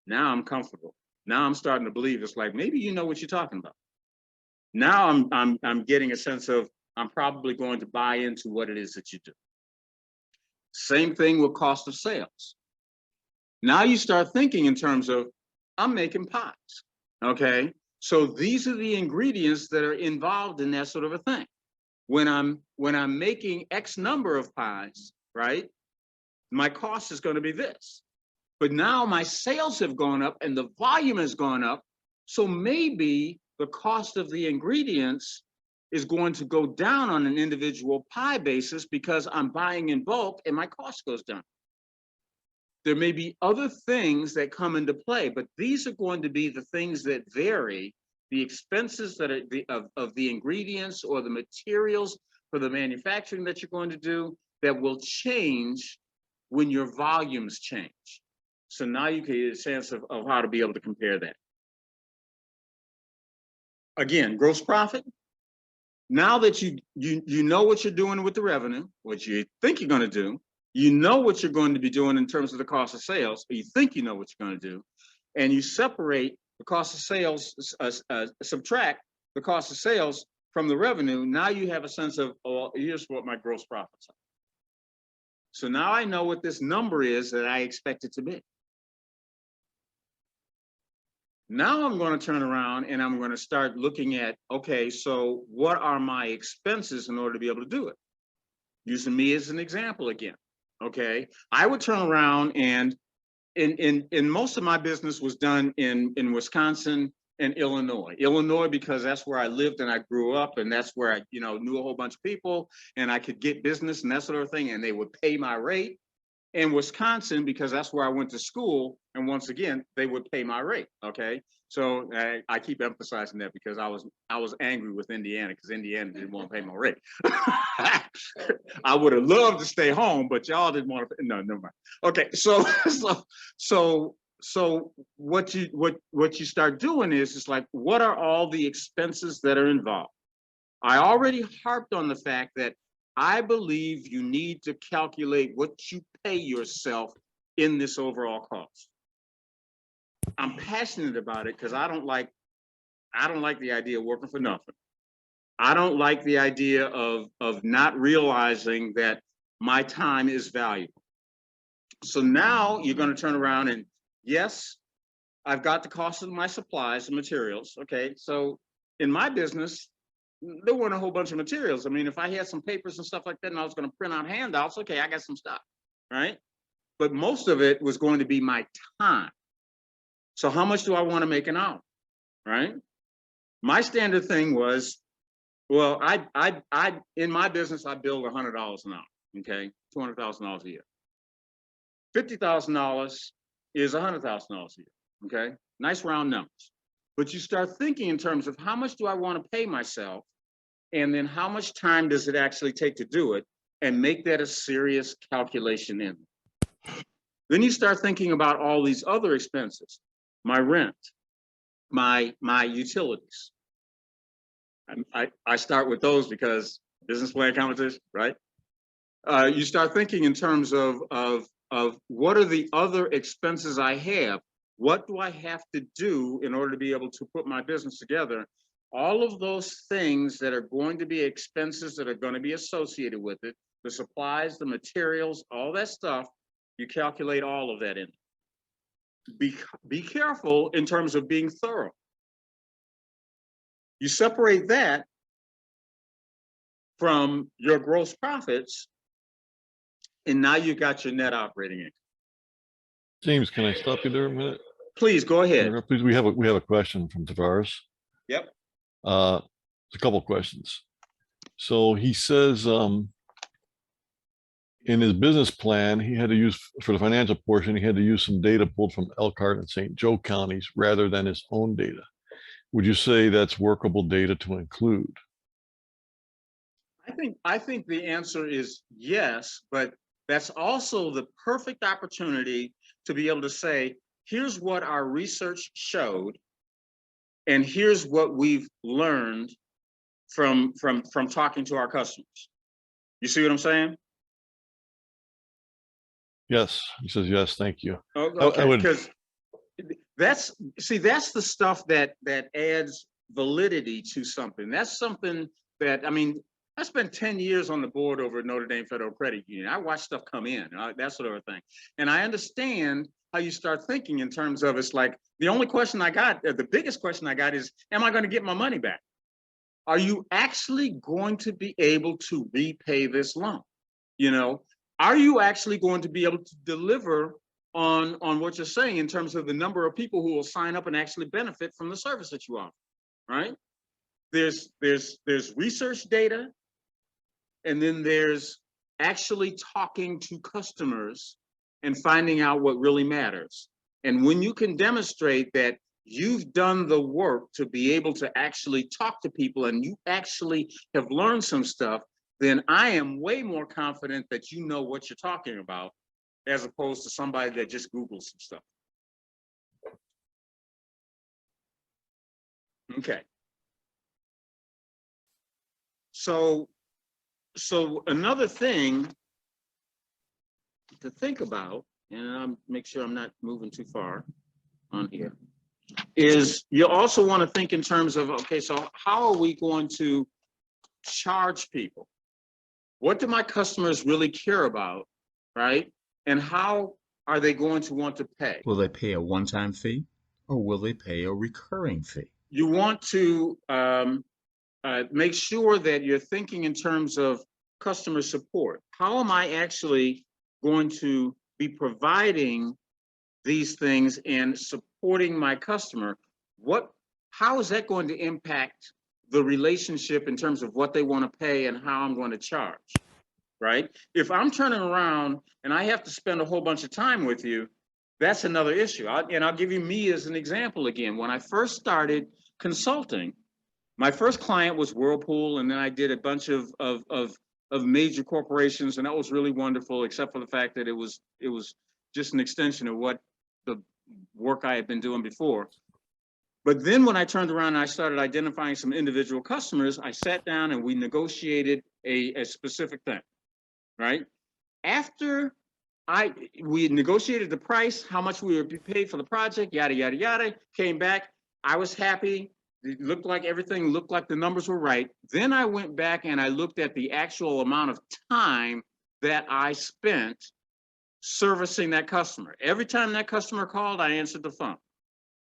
Now I'm comfortable. Now I'm starting to believe it's like, maybe you know what you're talking about. Now I'm getting a sense of, I'm probably going to buy into what it is that you do. Same thing with cost of sales. Now you start thinking in terms of, I'm making pies, okay? So these are the ingredients that are involved in that sort of a thing. When I'm making X number of pies, right? My cost is going to be this. But now my sales have gone up and the volume has gone up. So maybe the cost of the ingredients is going to go down on an individual pie basis because I'm buying in bulk and my cost goes down. There may be other things that come into play, but these are going to be the things that vary the expenses that are of the ingredients or the materials for the manufacturing that you're going to do that will change when your volumes change. So now you can get a sense of how to be able to compare that. again, gross profit. Now that you know what you're doing with the revenue, what you think you're going to do, you know what you're going to be doing in terms of the cost of sales, or you think you know what you're going to do, and you separate the cost of sales, subtract the cost of sales from the revenue. Now you have a sense of, oh, here's what my gross profits are. So now I know what this number is that I expect it to be. Now I'm going to turn around and I'm going to start looking at, okay, so what are my expenses in order to be able to do it? Using me as an example again, okay? I would turn around and in most of my business was done in Wisconsin and Illinois. Illinois, because that's where I lived and I grew up, and that's where I, knew a whole bunch of people and I could get business and that sort of thing, and they would pay my rate. In Wisconsin, because that's where I went to school, and once again, they would pay my rate, okay? So I keep emphasizing that because I was angry with Indiana because Indiana didn't want to pay my rate. I would have loved to stay home, but y'all didn't want to. No, never mind. Okay, so what you start doing is it's like, what are all the expenses that are involved? I already harped on the fact that I believe you need to calculate what you pay yourself in this overall cost. I'm passionate about it because I don't like the idea of working for nothing. I don't like the idea of not realizing that my time is valuable. So now you're going to turn around and, yes, I've got the cost of my supplies and materials. Okay, so in my business, there weren't a whole bunch of materials. I mean, if I had some papers and stuff like that and I was going to print out handouts, okay, I got some stuff, right? But most of it was going to be my time. So how much do I want to make an hour, right? My standard thing was, well, I in my business, I bill $100 an hour, okay? $200,000 a year. $50,000 is $100,000 a year, okay? Nice round numbers. But you start thinking in terms of how much do I want to pay myself, and then how much time does it actually take to do it, and make that a serious calculation in. Then you start thinking about all these other expenses, my rent, my utilities. I start with those because business plan competition, right? You start thinking in terms of what are the other expenses I have? What do I have to do in order to be able to put my business together? All of those things that are going to be expenses that are going to be associated with it, the supplies, the materials, all that stuff, you calculate all of that in. Be careful in terms of being thorough. You separate that from your gross profits, and now you got your net operating income. James, can I stop you there a minute? Please go ahead. Please, we have a question from Tavares. Yep. It's a couple of questions. So he says, in his business plan, he had to use, for the financial portion, he had to use some data pulled from Elkhart and St. Joe counties rather than his own data. Would you say that's workable data to include? I think the answer is yes, but that's also the perfect opportunity to be able to say, here's what our research showed, and here's what we've learned from talking to our customers. You see what I'm saying? Yes, he says yes. Thank you. Okay, because that's the stuff that adds validity to something. That's something that, I mean, I spent 10 years on the board over at Notre Dame Federal Credit Union. I watch stuff come in, that sort of thing. And I understand how you start thinking in terms of, it's like, the only question I got, the biggest question I got is, am I going to get my money back? Are you actually going to be able to repay this loan? Are you actually going to be able to deliver on what you're saying in terms of the number of people who will sign up and actually benefit from the service that you offer, right? There's research data, and then there's actually talking to customers and finding out what really matters. And when you can demonstrate that you've done the work to be able to actually talk to people and you actually have learned some stuff, then I am way more confident that you know what you're talking about, as opposed to somebody that just Googles some stuff. Okay. So another thing to think about, and I'll make sure I'm not moving too far on here, is you also want to think in terms of, okay, so how are we going to charge people? What do my customers really care about, right? And how are they going to want to pay? Will they pay a one-time fee or will they pay a recurring fee? You want to make sure that you're thinking in terms of customer support. How am I actually going to be providing these things and supporting my customer? How is that going to impact the relationship in terms of what they want to pay and how I'm going to charge, right? If I'm turning around and I have to spend a whole bunch of time with you, that's another issue. I'll give you me as an example again. When I first started consulting, my first client was Whirlpool, and then I did a bunch of major corporations, and that was really wonderful, except for the fact that it was just an extension of what the work I had been doing before. But then when I turned around and I started identifying some individual customers, I sat down and we negotiated a specific thing, right? After we negotiated the price, how much we would be paid for the project, yada, yada, yada, came back, I was happy. It looked like everything looked like the numbers were right. Then I went back and I looked at the actual amount of time that I spent servicing that customer. Every time that customer called, I answered the phone.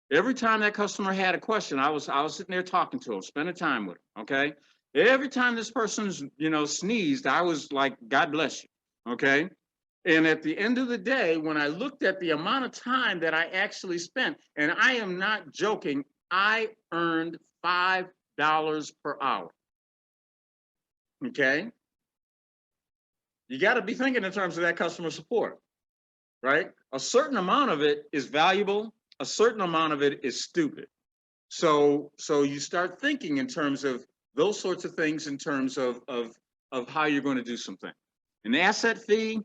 Every time that customer had a question, I was sitting there talking to him, spending time with him, okay? Every time this person's, sneezed, I was like, God bless you, okay? And at the end of the day, when I looked at the amount of time that I actually spent, and I am not joking, I earned $5 per hour, okay? You got to be thinking in terms of that customer support, right? A certain amount of it is valuable. A certain amount of it is stupid. So you start thinking in terms of those sorts of things in terms of how you're going to do something. An asset fee,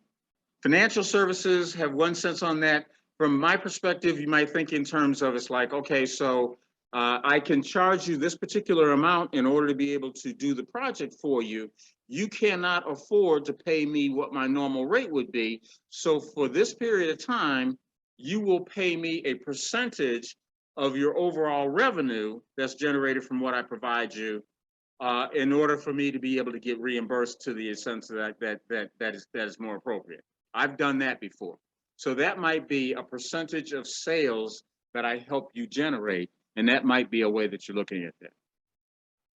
financial services have one sense on that. From my perspective, you might think in terms of it's like, okay, so I can charge you this particular amount in order to be able to do the project for you. You cannot afford to pay me what my normal rate would be. So for this period of time, you will pay me a percentage of your overall revenue that's generated from what I provide you in order for me to be able to get reimbursed to the sense that is more appropriate. I've done that before. So that might be a percentage of sales that I help you generate, and that might be a way that you're looking at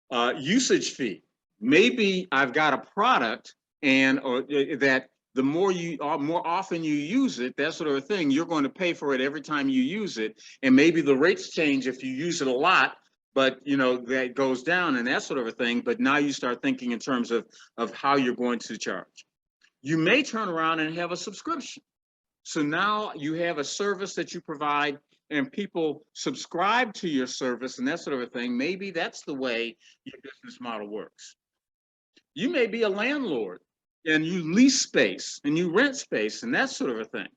that. Usage fee. Maybe I've got a product that the more often you use it, that sort of thing, you're going to pay for it every time you use it. And maybe the rates change if you use it a lot, but that goes down and that sort of a thing. But now you start thinking in terms of how you're going to charge. You may turn around and have a subscription. So now you have a service that you provide and people subscribe to your service and that sort of a thing. Maybe that's the way your business model works. You may be a landlord and you lease space and you rent space and that sort of a thing.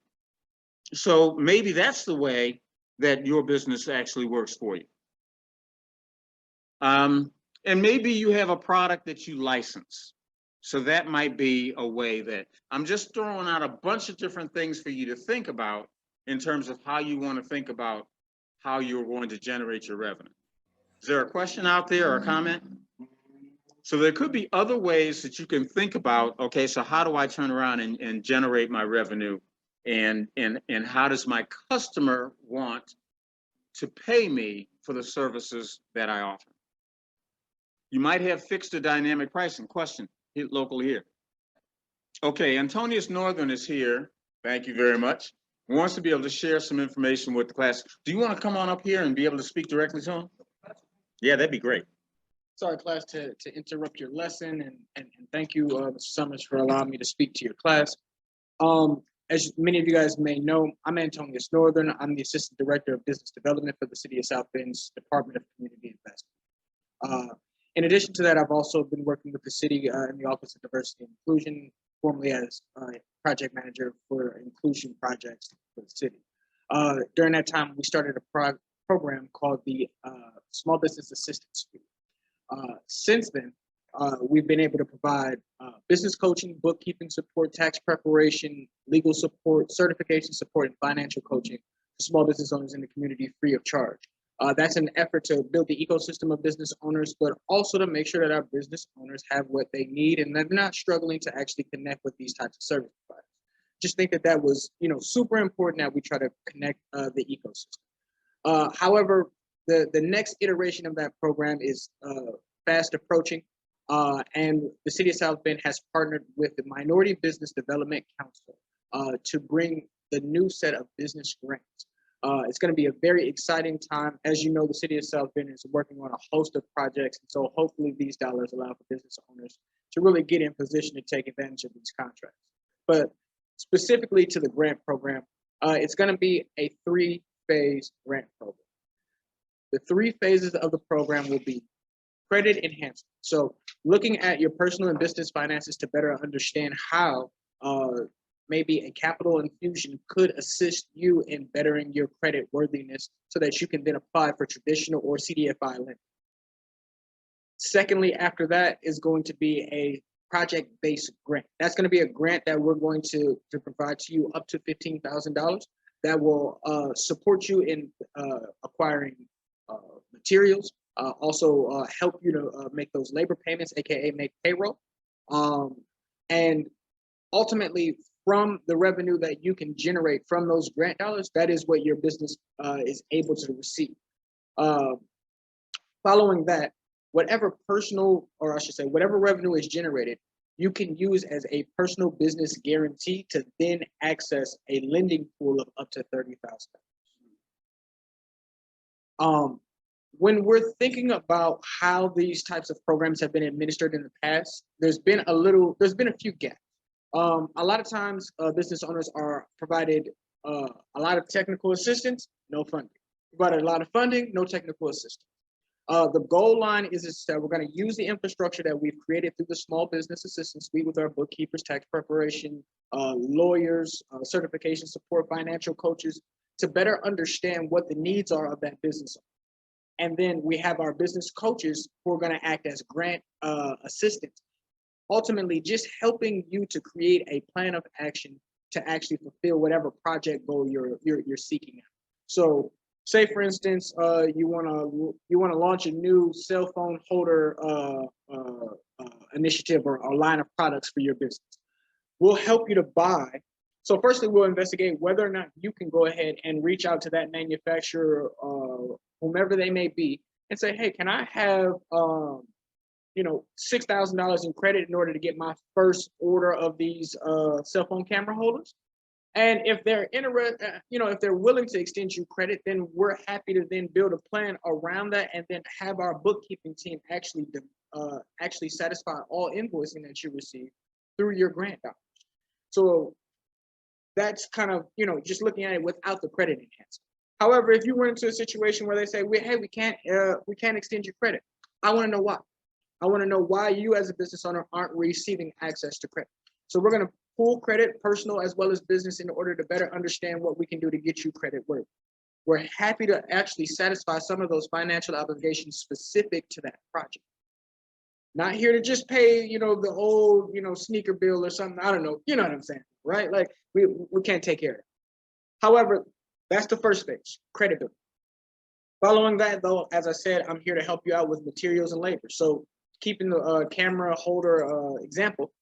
So maybe that's the way that your business actually works for you. And maybe you have a product that you license. So that might be a way that I'm just throwing out a bunch of different things for you to think about in terms of how you want to think about how you're going to generate your revenue. Is there a question out there or a comment? So there could be other ways that you can think about, okay, so how do I turn around and generate my revenue? And how does my customer want to pay me for the services that I offer? You might have fixed or dynamic pricing. Question locally here. Okay, Antonius Northern is here. Thank you very much. Wants to be able to share some information with the class. Do you want to come on up here and be able to speak directly to him? Yeah, that'd be great. Sorry, class, to interrupt your lesson, and thank you, Mr. Summers, for allowing me to speak to your class. As many of you guys may know, I'm Antonius Northern. I'm the Assistant Director of Business Development for the City of South Bend's Department of Community Investment. In addition to that, I've also been working with the city in the Office of Diversity and Inclusion, formerly as Project Manager for Inclusion Projects for the city. During that time, we started a program called the Small Business Assistance Fee. Since then, we've been able to provide business coaching, bookkeeping support, tax preparation, legal support, certification support, and financial coaching to small business owners in the community free of charge. That's an effort to build the ecosystem of business owners, but also to make sure that our business owners have what they need and they're not struggling to actually connect with these types of service providers. Just think that that was, super important that we try to connect the ecosystem. However, the next iteration of that program is fast approaching, and the City of South Bend has partnered with the Minority Business Development Council to bring the new set of business grants. It's going to be a very exciting time. As you know, the City of South Bend is working on a host of projects, and so hopefully these dollars allow for business owners to really get in position to take advantage of these contracts. But specifically to the grant program, it's going to be a 3-phase grant program. The 3 phases of the program will be credit enhancement. So looking at your personal and business finances to better understand how maybe a capital infusion could assist you in bettering your credit worthiness so that you can then apply for traditional or CDFI lending. Secondly, after that is going to be a project-based grant. That's going to be a grant that we're going to provide to you up to $15,000 that will support you in acquiring materials, also help you to make those labor payments, aka make payroll, and ultimately from the revenue that you can generate from those grant dollars, that is what your business is able to receive. Following that, whatever personal, or I should say, whatever revenue is generated, you can use as a personal business guarantee to then access a lending pool of up to $30,000. When we're thinking about how these types of programs have been administered in the past, there's been a few gaps. A lot of times, business owners are provided a lot of technical assistance, no funding. Provided a lot of funding, no technical assistance. The goal line is that we're going to use the infrastructure that we've created through the Small Business Assistance Suite with our bookkeepers, tax preparation, lawyers, certification support, financial coaches, to better understand what the needs are of that business owner. And then we have our business coaches who are going to act as grant assistants, ultimately just helping you to create a plan of action to actually fulfill whatever project goal you're seeking out. So say for instance, you want to launch a new cell phone holder initiative or a line of products for your business. We'll help you to buy. So firstly, we'll investigate whether or not you can go ahead and reach out to that manufacturer, whomever they may be, and say, hey, can I have $6,000 in credit in order to get my first order of these cell phone camera holders? And if they're interested, if they're willing to extend you credit, then we're happy to then build a plan around that and then have our bookkeeping team actually satisfy all invoicing that you receive through your grant dollars. So that's kind of, just looking at it without the credit enhancement. However, if you run into a situation where they say, hey, we can't extend your credit, I want to know why. I want to know why you as a business owner aren't receiving access to credit. So we're going to pull credit, personal as well as business, in order to better understand what we can do to get you credit worthy. We're happy to actually satisfy some of those financial obligations specific to that project. Not here to just pay, the old, sneaker bill or something. I don't know. You know what I'm saying, right? Like we can't take care of it. However, that's the first phase, credit building. Following that, though, as I said, I'm here to help you out with materials and labor. So keeping the camera holder example,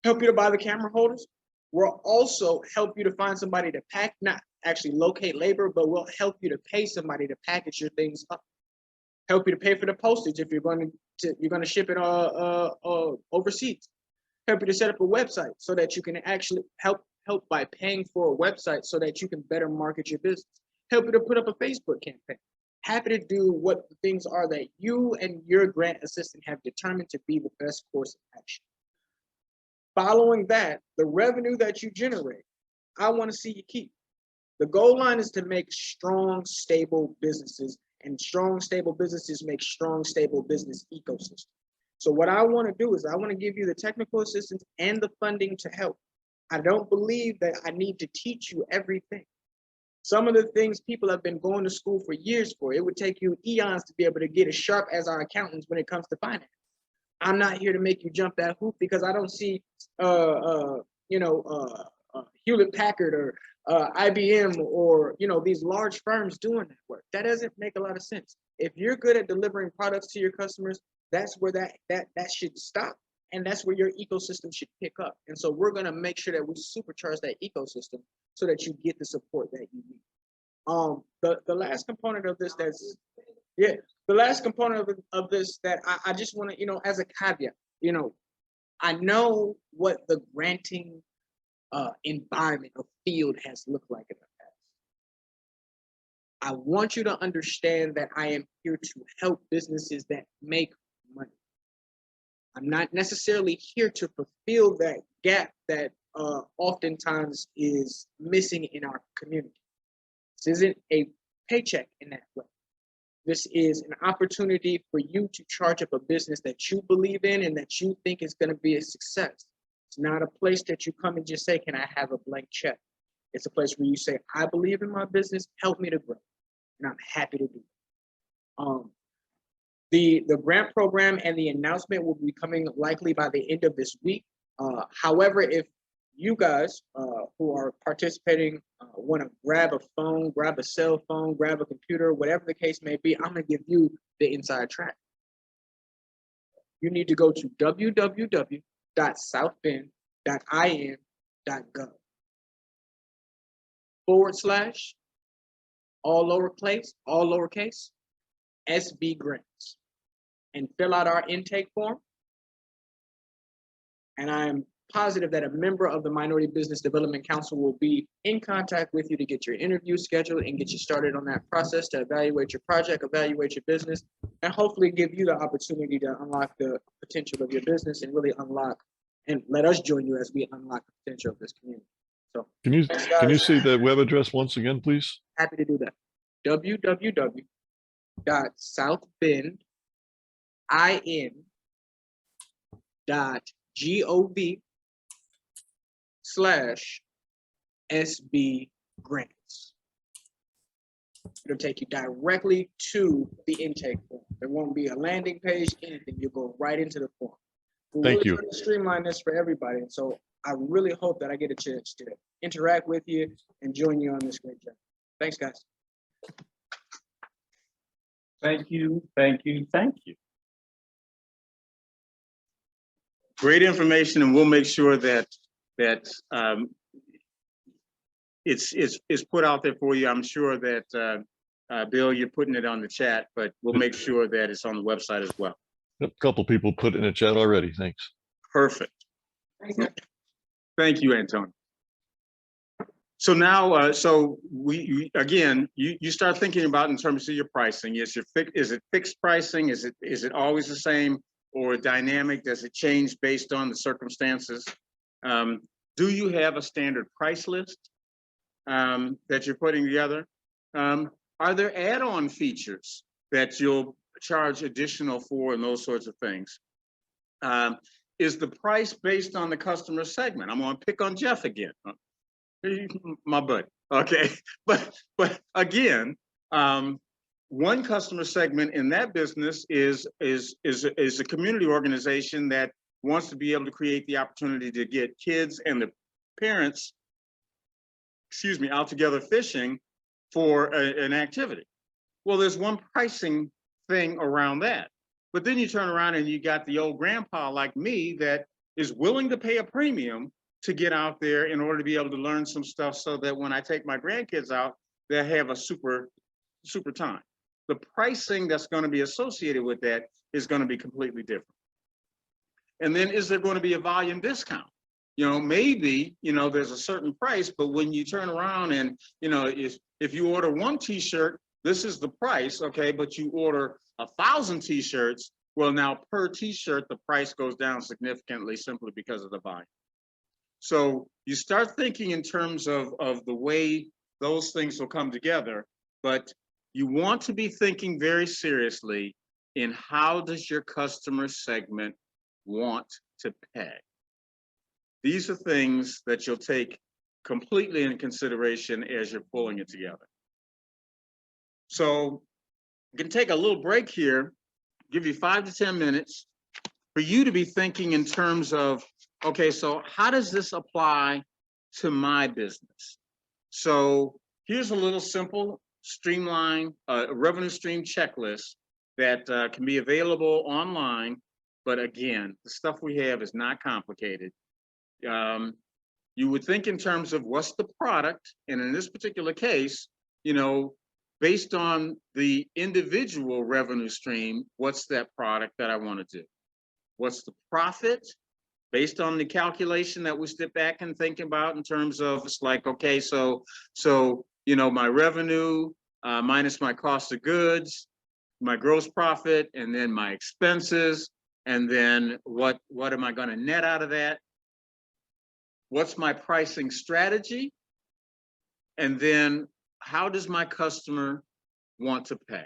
help you to buy the camera holders. We'll also help you to find somebody to pack, not actually locate labor, but we'll help you to pay somebody to package your things up. Help you to pay for the postage if you're going to ship it overseas. Help you to set up a website so that you can actually help by paying for a website so that you can better market your business. Help you to put up a Facebook campaign. Happy to do what the things are that you and your grant assistant have determined to be the best course of action. Following that, the revenue that you generate, I want to see you keep. The goal line is to make strong, stable businesses, and strong, stable businesses make strong, stable business ecosystems. So what I want to do is I want to give you the technical assistance and the funding to help. I don't believe that I need to teach you everything. Some of the things people have been going to school for years for, it would take you eons to be able to get as sharp as our accountants when it comes to finance. I'm not here to make you jump that hoop because I don't see, Hewlett Packard or IBM or, these large firms doing that work. That doesn't make a lot of sense. If you're good at delivering products to your customers, that's where that should stop. And that's where your ecosystem should pick up. And so we're going to make sure that we supercharge that ecosystem so that you get the support that you need. The last component of this the last component of this that I just want to, as a caveat, I know what the granting environment or field has looked like in the past. I want you to understand that I am here to help businesses that make money. I'm not necessarily here to fulfill that gap that oftentimes is missing in our community. This isn't a paycheck in that way. This is an opportunity for you to charge up a business that you believe in and that you think is going to be a success. It's not a place that you come and just say, can I have a blank check? It's a place where you say, I believe in my business, help me to grow. And I'm happy to do it. The grant program and the announcement will be coming likely by the end of this week. However, if you guys who are participating want to grab a phone, grab a cell phone, grab a computer, whatever the case may be, I'm going to give you the inside track. You need to go to www.southbend.in.gov / all lowercase, SB grants, and fill out our intake form. And I'm positive that a member of the Minority Business Development Council will be in contact with you to get your interview scheduled and get you started on that process to evaluate your project, evaluate your business, and hopefully give you the opportunity to unlock the potential of your business and really unlock and let us join you as we unlock the potential of this community. So Can you thanks, can you guys. say the web address once again, please? Happy to do that. www.southbend.in.gov/SB grants. It'll take you directly to the intake form. There won't be a landing page, anything. You'll go right into the form. We're Thank really you. trying to streamline this for everybody. And so I really hope that I get a chance to interact with you and join you on this great journey. Thanks, guys. Thank you, thank you, thank you. Great information, and we'll make sure that it's put out there for you. I'm sure that Bill, you're putting it on the chat, but we'll make sure that it's on the website as well. A couple people put it in the chat already. Thanks. Perfect. Thanks, guys. Thank you, Antonio. So now, so we again, you start thinking about in terms of your pricing. Is it fixed pricing? Is it always the same, or dynamic? Does it change based on the circumstances? Do you have a standard price list that you're putting together? Are there add-on features that you'll charge additional for and those sorts of things? Is the price based on the customer segment? I'm going to pick on Jeff again. My buddy. Okay, but again, one customer segment in that business is a community organization that wants to be able to create the opportunity to get kids and the parents, out together fishing for an activity. Well, there's one pricing thing around that, but then you turn around and you got the old grandpa like me that is willing to pay a premium to get out there in order to be able to learn some stuff so that when I take my grandkids out, they have a super time. The pricing that's going to be associated with that is going to be completely different. And then is there going to be a volume discount? Maybe, there's a certain price, but when you turn around and, if you order one t-shirt, this is the price, okay, but you order 1,000 t-shirts, well, now per t-shirt, the price goes down significantly simply because of the volume. So you start thinking in terms of the way those things will come together, but you want to be thinking very seriously in how does your customer segment want to pay? These are things that you'll take completely into consideration as you're pulling it together. So you can take a little break here, give you 5 to 10 minutes. for you to be thinking in terms of, okay, so how does this apply to my business? So here's a little simple streamline revenue stream checklist that can be available online. But again, the stuff we have is not complicated. You would think in terms of what's the product, and in this particular case, you know, based on the individual revenue stream, what's that product that I want to do? What's the profit? Based on the calculation that we step back and think about in terms of, it's like, okay, so you know, my revenue minus my cost of goods, my gross profit, and then my expenses, and then what am I going to net out of that? What's my pricing strategy? And then how does my customer want to pay?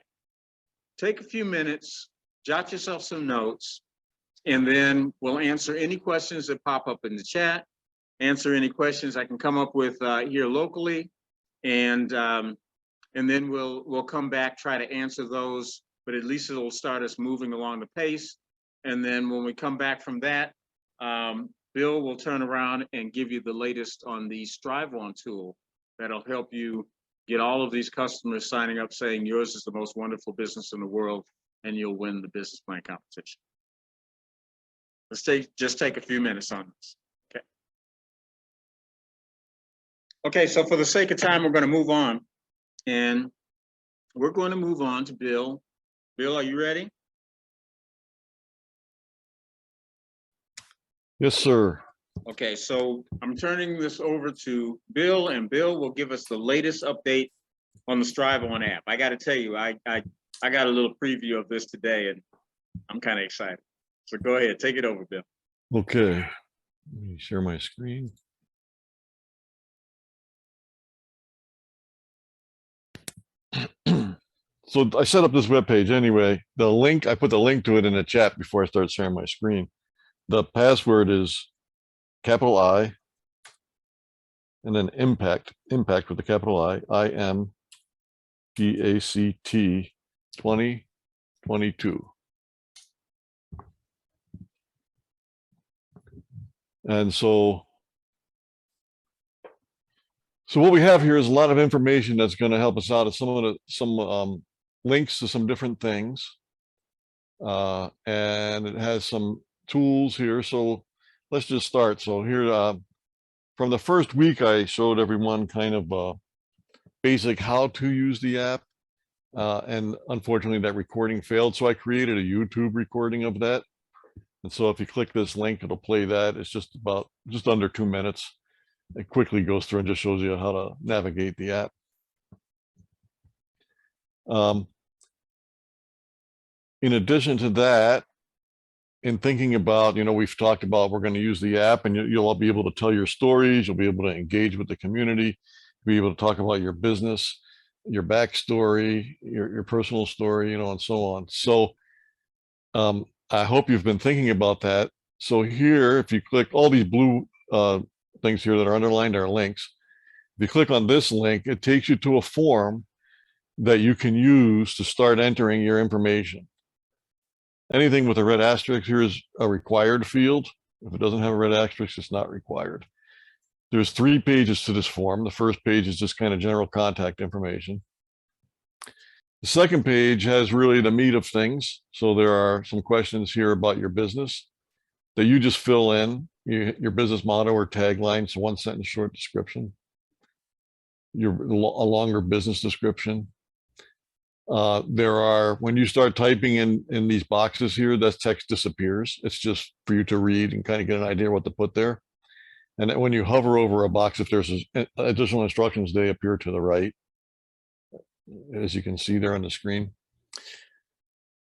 Take a few minutes, jot yourself some notes, and then we'll answer any questions that pop up in the chat, answer any questions I can come up with here locally, and then we'll come back, try to answer those, but at least it'll start us moving along the pace. And then when we come back from that, Bill will turn around and give you the latest on the Strive On tool that'll help you get all of these customers signing up saying yours is the most wonderful business in the world, and you'll win the business plan competition. Let's just take a few minutes on this. Okay. Okay, so for the sake of time, we're going to move on, and we're going to move on to Bill. Bill, are you ready? Yes, sir. Okay, so I'm turning this over to Bill, and Bill will give us the latest update on the Strive On app. I got to tell you, I got a little preview of this today, and I'm kind of excited. So go ahead, take it over, Bill. Okay. Let me share my screen. So I set up this web page anyway. The link, I put the link to it in the chat before I start sharing my screen. The password is capital I, and then impact with the capital IMPACT 2022. And so what we have here is a lot of information that's going to help us out. Some links to some different things, and it has some tools here. So let's just start. So here, from the first week, I showed everyone kind of basic how to use the app, and unfortunately that recording failed. So I created a YouTube recording of that. And so if you click this link, it'll play that. It's just under 2 minutes. It quickly goes through and just shows you how to navigate the app. In addition to that, in thinking about, you know, we've talked about we're going to use the app, and you'll all be able to tell your stories. You'll be able to engage with the community, be able to talk about your business, your backstory, your personal story, you know, and so on. So I hope you've been thinking about that. So here, if you click all these blue things here that are underlined are links. If you click on this link, it takes you to a form that you can use to start entering your information. Anything with a red asterisk here is a required field. If it doesn't have a red asterisk, it's not required. There's 3 pages to this form. The first page is just kind of general contact information. The second page has really the meat of things. So there are some questions here about your business that you just fill in, your business motto or tagline, so 1 sentence short description, a longer business description. There are, when you start typing in these boxes here, that text disappears. It's just for you to read and kind of get an idea what to put there. And then when you hover over a box, if there's additional instructions, they appear to the right, as you can see there on the screen.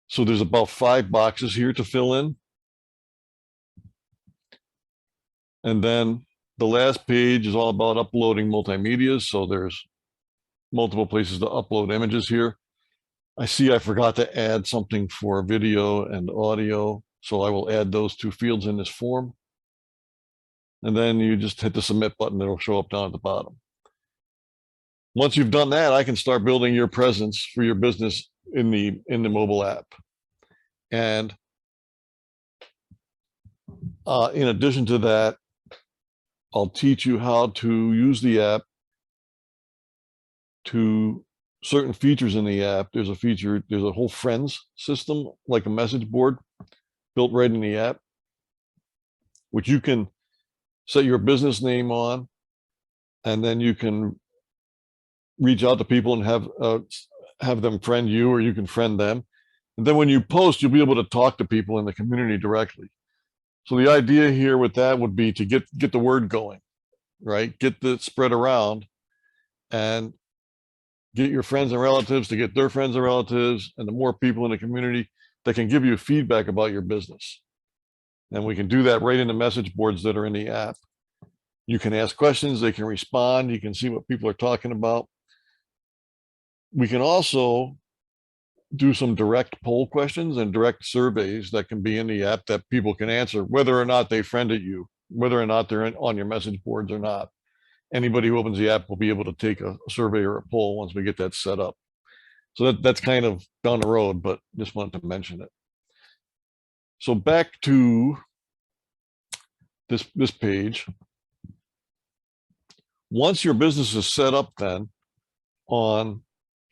So there's about 5 boxes here to fill in. And then the last page is all about uploading multimedia. So there's multiple places to upload images here. I see I forgot to add something for video and audio. So I will add those 2 fields in this form. And then you just hit the submit button. It'll show up down at the bottom. Once you've done that, I can start building your presence for your business in the mobile app. And In addition to that, I'll teach you how to use the app to certain features in the app. There's a whole friends system, like a message board built right in the app, which you can set your business name on, and then you can reach out to people and have them friend you, or you can friend them. And then when you post, you'll be able to talk to people in the community directly. So the idea here with that would be to get the word going, right? Get the spread around, and get your friends and relatives to get their friends and relatives, and the more people in the community that can give you feedback about your business. And we can do that right in the message boards that are in the app. You can ask questions, they can respond, you can see what people are talking about. We can also do some direct poll questions and direct surveys that can be in the app that people can answer, whether or not they friended you, whether or not they're on your message boards or not. Anybody who opens the app will be able to take a survey or a poll once we get that set up. So that's kind of down the road, but just wanted to mention it. So back to this page. Once your business is set up then on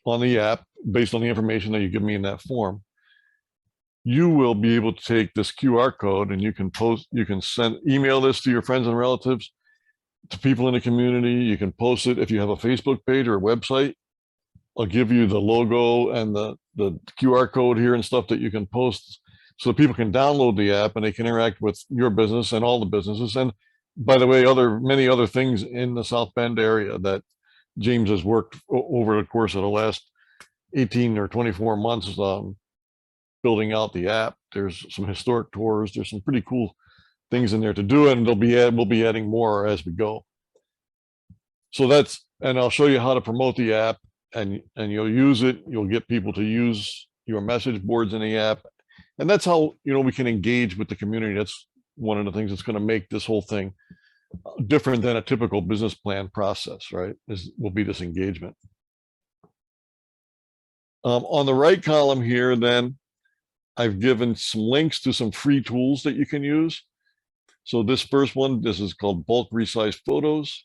the app, based on the information that you give me in that form, you will be able to take this QR code and you can email this to your friends and relatives, to people in the community. You can post it if you have a Facebook page or a website. I'll give you the logo and the QR code here and stuff that you can post, so that people can download the app and they can interact with your business and all the businesses. And by the way, many other things in the South Bend area that James has worked over the course of the last 18 or 24 months building out the app. There's some historic tours. There's some pretty cool things in there to do, and we'll be adding more as we go. So and I'll show you how to promote the app, and you'll use it. You'll get people to use your message boards in the app, and that's how we can engage with the community. That's one of the things that's going to make this whole thing different than a typical business plan process, right? Will be this engagement. On the right column here, then, I've given some links to some free tools that you can use. So this first one, this is called bulk resized photos.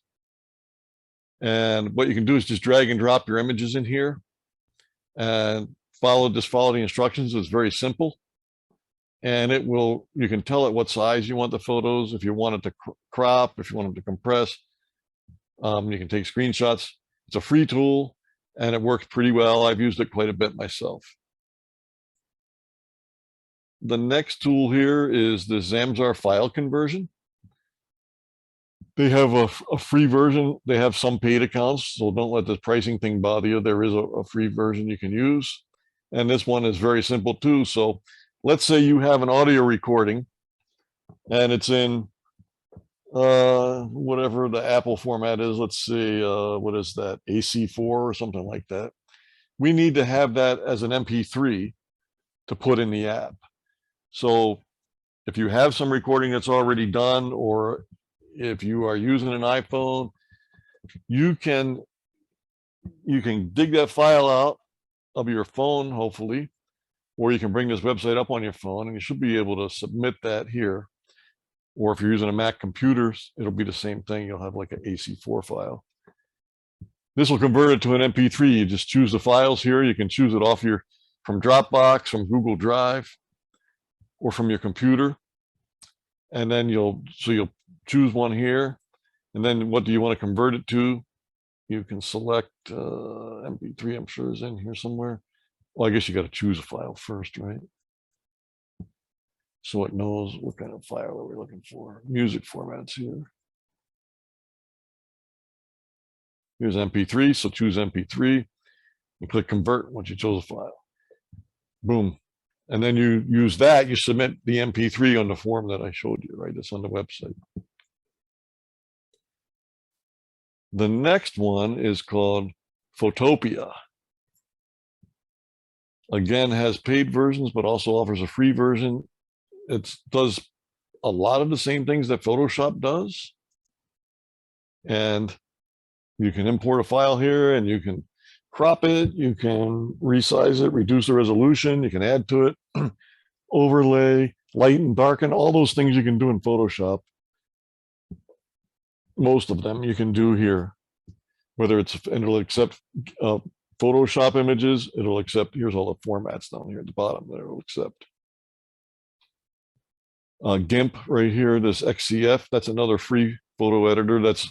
And what you can do is just drag and drop your images in here and follow the instructions. It's very simple. And you can tell it what size you want the photos, if you want it to crop, if you want them to compress. You can take screenshots. It's a free tool and it works pretty well. I've used it quite a bit myself. The next tool here is the Zamzar file conversion. They have a free version. They have some paid accounts, so don't let the pricing thing bother you. There is a free version you can use. And this one is very simple too. So let's say you have an audio recording and it's in whatever the Apple format is. Let's see, what is that? AC4 or something like that. We need to have that as an MP3 to put in the app. So if you have some recording that's already done, or if you are using an iPhone, you can dig that file out of your phone, hopefully, or you can bring this website up on your phone and you should be able to submit that here. Or if you're using a Mac computer, it'll be the same thing. You'll have like an AC4 file. This will convert it to an MP3. You just choose the files here. You can choose it from Dropbox, from Google Drive, or from your computer. And then you'll choose one here. And then what do you want to convert it to? You can select MP3, I'm sure is in here somewhere. Well, I guess you got to choose a file first, right? So it knows what kind of file are we looking for. Music formats here. Here's MP3, so choose MP3 and click convert once you chose a file. Boom. And then you use that, you submit the MP3 on the form that I showed you, right? It's on the website. The next one is called Photopia. Again, has paid versions, but also offers a free version. It does a lot of the same things that Photoshop does. And you can import a file here and you can crop it, you can resize it, reduce the resolution, you can add to it. overlay, light and darken, all those things you can do in Photoshop. Most of them you can do here, whether it's, and it'll accept Photoshop images, it'll accept, here's all the formats down here at the bottom that it'll accept. GIMP right here, this XCF, that's another free photo editor that's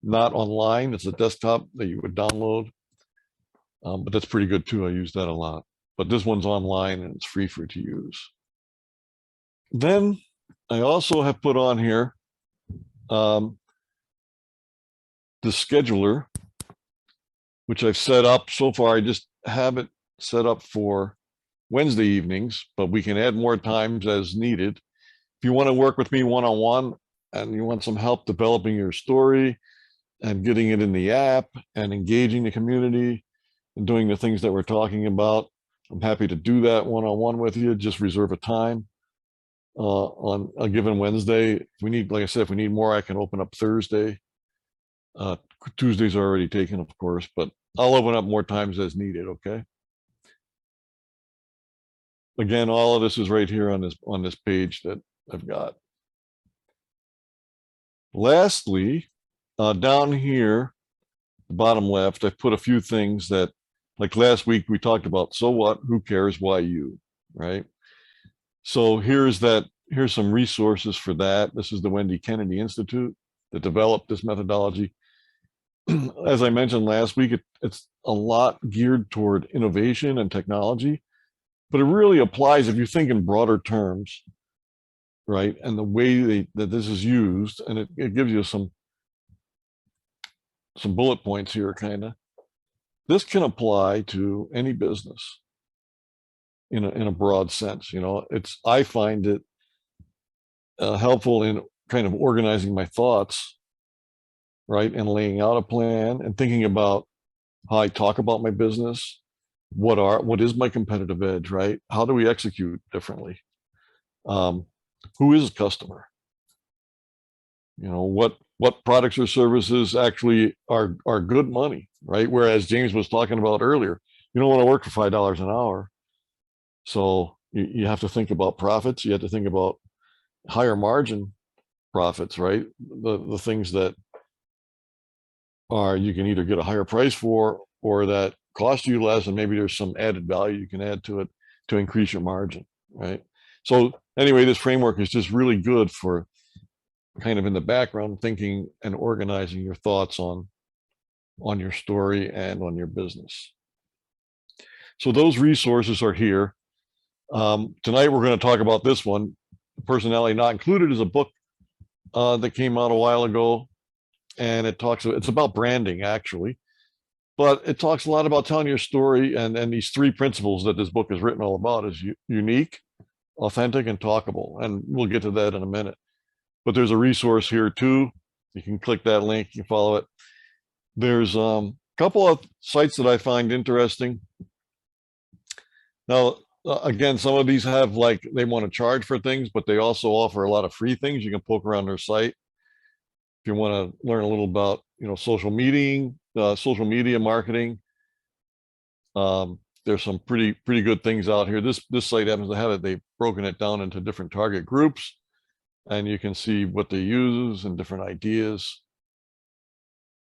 not online. It's a desktop that you would download, but that's pretty good too. I use that a lot, but this one's online and it's free for to use. Then I also have put on here the scheduler, which I've set up so far. I just have it set up for Wednesday evenings, but we can add more times as needed. If you want to work with me one-on-one and you want some help developing your story and getting it in the app and engaging the community and doing the things that we're talking about, I'm happy to do that one-on-one with you. Just reserve a time on a given Wednesday. If we need, like I said, if we need more, I can open up Thursday. Tuesdays are already taken, of course, but I'll open up more times as needed, okay? Again, all of this is right here on this page that I've got. Lastly, down here, the bottom left, I've put a few things that, like last week we talked about, so what, who cares, why you, right? So here's some resources for that. This is the Wendy Kennedy Institute that developed this methodology. As I mentioned last week, it's a lot geared toward innovation and technology, but it really applies if you think in broader terms, right? And the way that this is used, and it gives you some bullet points here, kind of. This can apply to any business in a broad sense. You know, I find it helpful in kind of organizing my thoughts, right, and laying out a plan and thinking about how I talk about my business. What is my competitive edge, right? How do we execute differently? Who is a customer? You know, what products or services actually are good money, right? Whereas James was talking about earlier, you don't want to work for $5 an hour. So you have to think about profits. You have to think about higher margin profits, right? The things that are, you can either get a higher price for, or that cost you less, and maybe there's some added value you can add to it to increase your margin, right? So anyway, this framework is just really good for kind of in the background thinking and organizing your thoughts on your story and on your business. So those resources are here. Tonight we're going to talk about this one. Personality Not Included is a book that came out a while ago, and it's about branding actually, but it talks a lot about telling your story, and these three principles that this book is written all about is unique, authentic, and talkable. And we'll get to that in a minute. But there's a resource here too. You can click that link, you can follow it. There's a couple of sites that I find interesting. Now, again, some of these have, like, they want to charge for things, but they also offer a lot of free things. You can poke around their site. If you want to learn a little about, you know, social media marketing, there's some pretty good things out here. This site happens to have it. They've broken it down into different target groups, and you can see what they use and different ideas,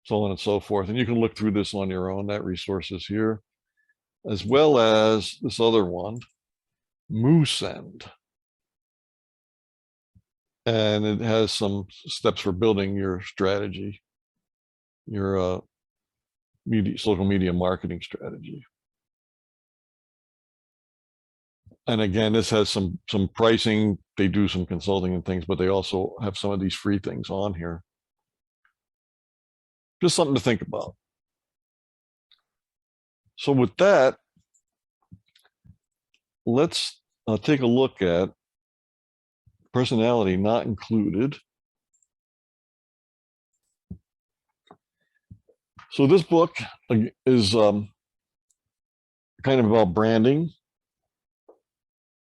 so on and so forth. And you can look through this on your own. That resource is here, as well as this other one, Moosend. And it has some steps for building your strategy, your social media marketing strategy. And again, this has some pricing. They do some consulting and things, but they also have some of these free things on here. Just something to think about. So with that, let's take a look at Personality Not Included. So this book is kind of about branding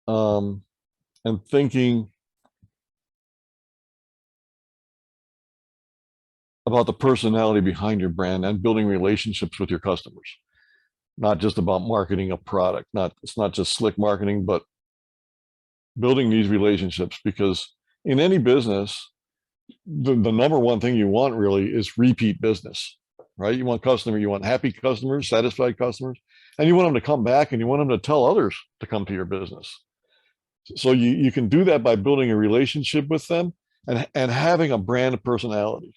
and thinking about the personality behind your brand and building relationships with your customers. Not just about marketing a product. It's not just slick marketing, but building these relationships, because in any business, the number one thing you want really is repeat business, right? You want happy customers, satisfied customers, and you want them to come back and you want them to tell others to come to your business. So you can do that by building a relationship with them and having a brand personality.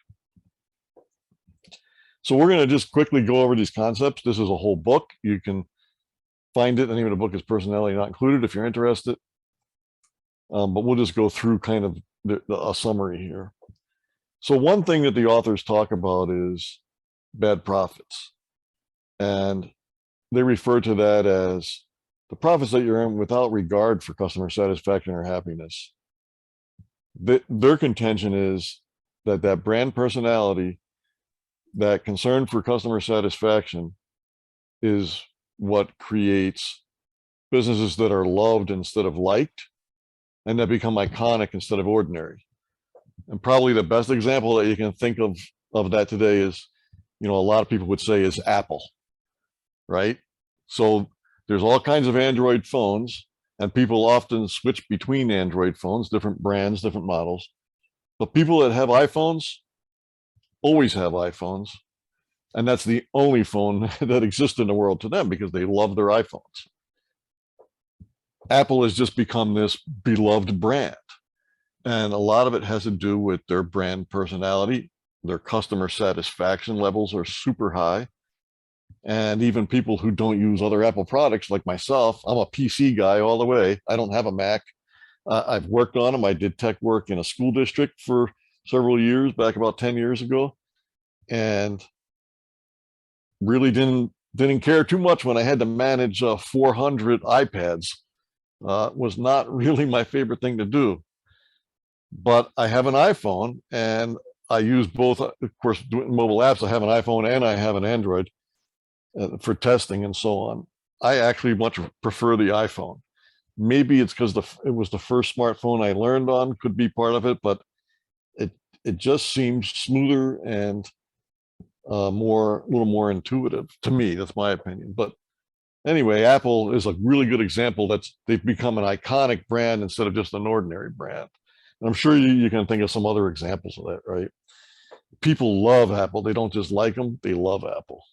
So we're going to just quickly go over these concepts. This is a whole book. You can find it. The name of the book is Personality Not Included if you're interested. But we'll just go through kind of a summary here. So one thing that the authors talk about is bad profits. And they refer to that as the profits that you earn without regard for customer satisfaction or happiness. Their contention is that that brand personality, that concern for customer satisfaction, is what creates businesses that are loved instead of liked, and that become iconic instead of ordinary. And probably the best example that you can think of that today is, a lot of people would say is Apple, right? So there's all kinds of Android phones, and people often switch between Android phones, different brands, different models. But people that have iPhones always have iPhones. And that's the only phone that exists in the world to them because they love their iPhones. Apple has just become this beloved brand. And a lot of it has to do with their brand personality. Their customer satisfaction levels are super high. And even people who don't use other Apple products, like myself, I'm a PC guy all the way. I don't have a Mac. I've worked on them. I did tech work in a school district for several years, back about 10 years ago. And really didn't care too much when I had to manage 400 iPads. Was not really my favorite thing to do. But I have an iPhone and I use both. Of course, doing mobile apps, I have an iPhone and I have an Android for testing and so on. I actually much prefer the iPhone. Maybe it's because it was the first smartphone I learned on, could be part of it, but it just seems smoother and a little more intuitive to me. That's my opinion. But anyway, Apple is a really good example. They've become an iconic brand instead of just an ordinary brand. And I'm sure you can think of some other examples of that, right? People love Apple. They don't just like them, they love Apple.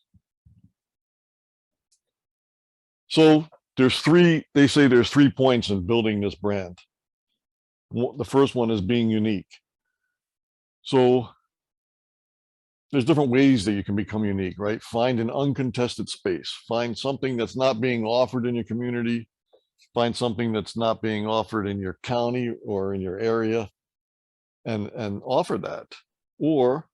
So they say there's 3 points in building this brand. The first one is being unique. So there's different ways that you can become unique, right? Find an uncontested space. Find something that's not being offered in your community. Find something that's not being offered in your county or in your area and offer that. Or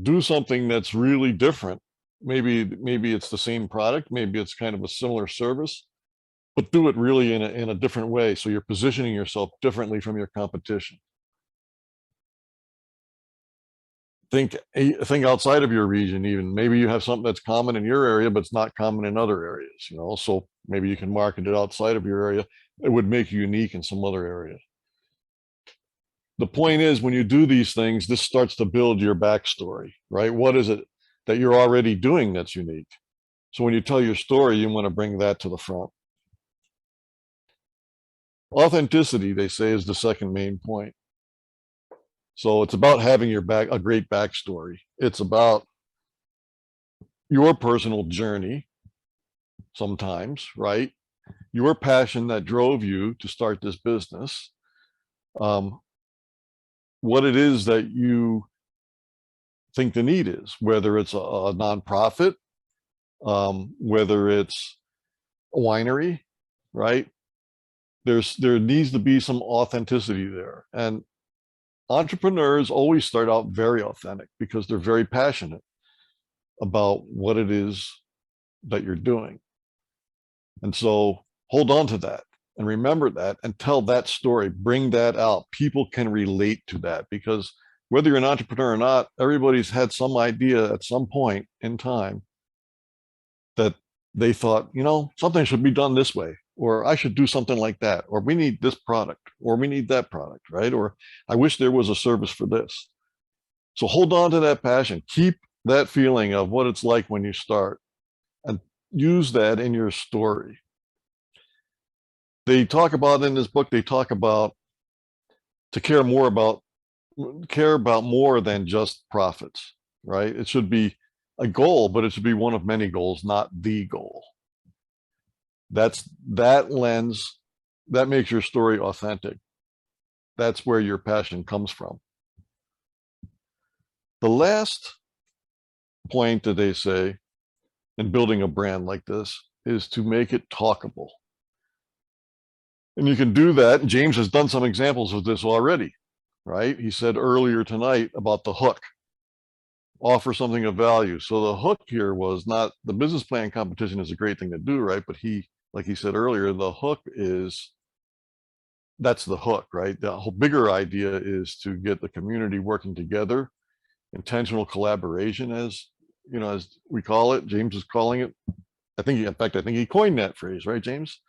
do something that's really different. Maybe it's the same product, maybe it's kind of a similar service, but do it really in a different way. So you're positioning yourself differently from your competition. Think outside of your region even. Maybe you have something that's common in your area, but it's not common in other areas, so maybe you can market it outside of your area. It would make you unique in some other area. The point is, when you do these things, this starts to build your backstory, right? What is it that you're already doing that's unique? So when you tell your story, you want to bring that to the front. Authenticity, they say, is the second main point. So it's about having a great backstory. It's about your personal journey sometimes, right? Your passion that drove you to start this business. What it is that you think the need is, whether it's a nonprofit, whether it's a winery, right? There needs to be some authenticity there. And entrepreneurs always start out very authentic because they're very passionate about what it is that you're doing. And so hold on to that and remember that and tell that story, bring that out. People can relate to that because whether you're an entrepreneur or not, everybody's had some idea at some point in time that they thought, something should be done this way, or I should do something like that, or we need this product, or we need that product, right? Or I wish there was a service for this. So hold on to that passion. Keep that feeling of what it's like when you start and use that in your story. they talk about in this book, they talk about to care about more than just profits, right? It should be a goal, but it should be one of many goals, not the goal. That lens, that makes your story authentic. That's where your passion comes from. The last point that they say in building a brand like this is to make it talkable. And you can do that. James has done some examples of this already, right? He said earlier tonight about the hook, offer something of value. So the hook here was not the business plan competition is a great thing to do, right? But like he said earlier, the hook is, that's the hook, right? The whole bigger idea is to get the community working together, intentional collaboration, as you know, as we call it. James is calling it. I think he coined that phrase, right, James?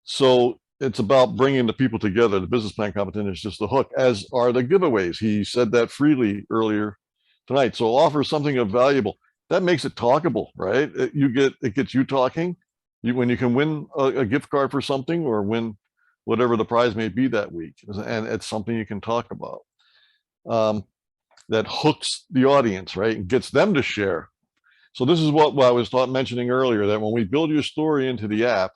So it's about bringing the people together. The business plan competition is just the hook, as are the giveaways. He said that freely earlier tonight. So offer something of valuable. That makes it talkable, right? It gets you talking. When you can win a gift card for something or win whatever the prize may be that week, and it's something you can talk about. That hooks the audience, right? And gets them to share. So this is what I was mentioning earlier, that when we build your story into the app,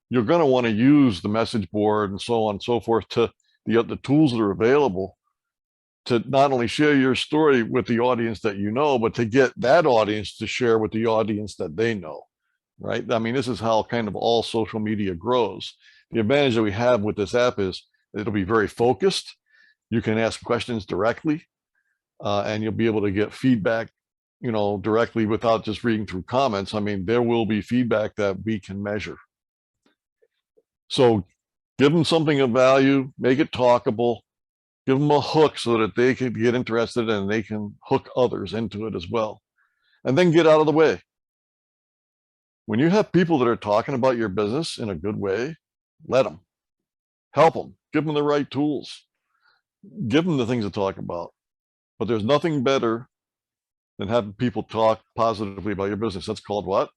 you're going to want to use the message board and so on and so forth, to the tools that are available to not only share your story with the audience that you know, but to get that audience to share with the audience that they know, right? I mean, this is how kind of all social media grows. The advantage that we have with this app is it'll be very focused. You can ask questions directly, and you'll be able to get feedback, you know, directly without just reading through comments. I mean, there will be feedback that we can measure. So give them something of value, make it talkable, give them a hook so that they can get interested and they can hook others into it as well. And then get out of the way. When you have people that are talking about your business in a good way, let them. Help them. Give them the right tools. Give them the things to talk about. But there's nothing better than having people talk positively about your business. That's called what?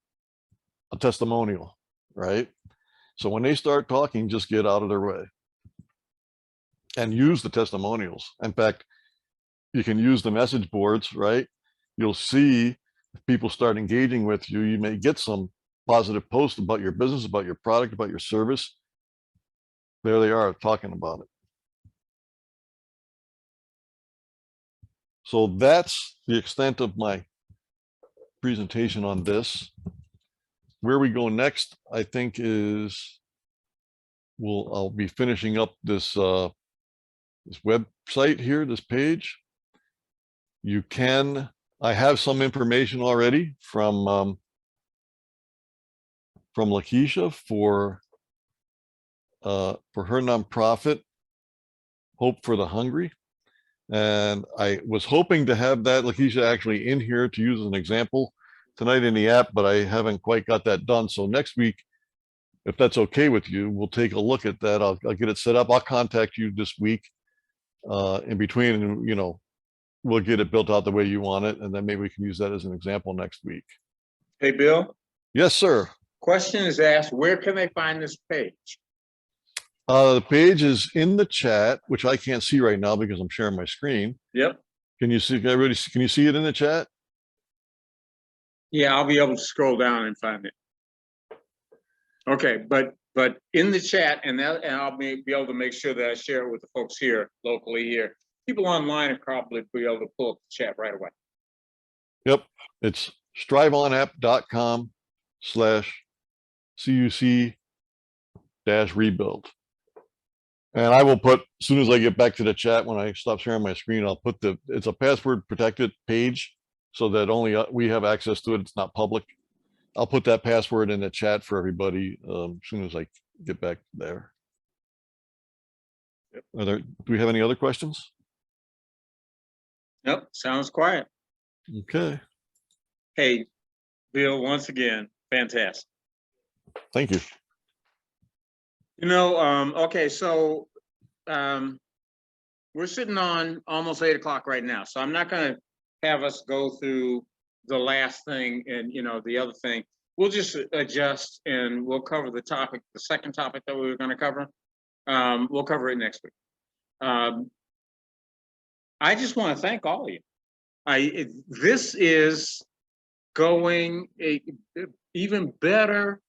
A testimonial, right? So when they start talking, just get out of their way and use the testimonials. In fact, you can use the message boards, right? You'll see if people start engaging with you, you may get some positive posts about your business, about your product, about your service. There they are talking about it. So that's the extent of my presentation on this. Where we go next, I think, is I'll be finishing up this this website here, this page. I have some information already from Lakeisha for her nonprofit, Hope for the Hungry. And I was hoping to have that, Lakeisha, actually in here to use as an example tonight in the app, but I haven't quite got that done. So next week, if that's okay with you, we'll take a look at that. I'll get it set up. I'll contact you this week in between, and, you know, we'll get it built out the way you want it. And then maybe we can use that as an example next week. Hey, Bill, Yes, sir. question is asked, where can they find this page? The page is in the chat, which I can't see right now because I'm sharing my screen. Yep. Can you see, everybody, can you see it in the chat? Yeah, I'll be able to scroll down and find it. Okay, but in the chat, and I'll be able to make sure that I share it with the folks here locally here. People online will probably be able to pull up the chat right away. Yep, it's striveonapp.com/CUC-rebuild. And I will put, as soon as I get back to the chat, when I stop sharing my screen, I'll put it's a password protected page so that only we have access to it. It's not public. I'll put that password in the chat for everybody as soon as I get back there. Do we have any other questions? Nope, sounds quiet. Okay, Hey, Bill, once again, fantastic. thank you. You know, okay, so we're sitting on almost 8 o'clock right now, so I'm not going to have us go through the last thing and, you know, the other thing. we'll just adjust and we'll cover the topic, the second topic that we were going to cover. We'll cover it next week. I just want to thank all of you. This is going even better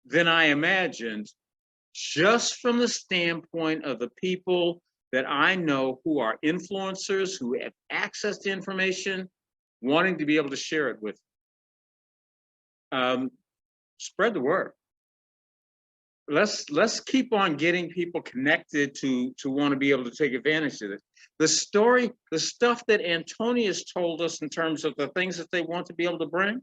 than I imagined, just from the standpoint of the people that I know who are influencers, who have access to information, wanting to be able to share it with. Spread the word. Let's keep on getting people connected to want to be able to take advantage of it. The story, the stuff that Antonius told us in terms of the things that they want to be able to bring,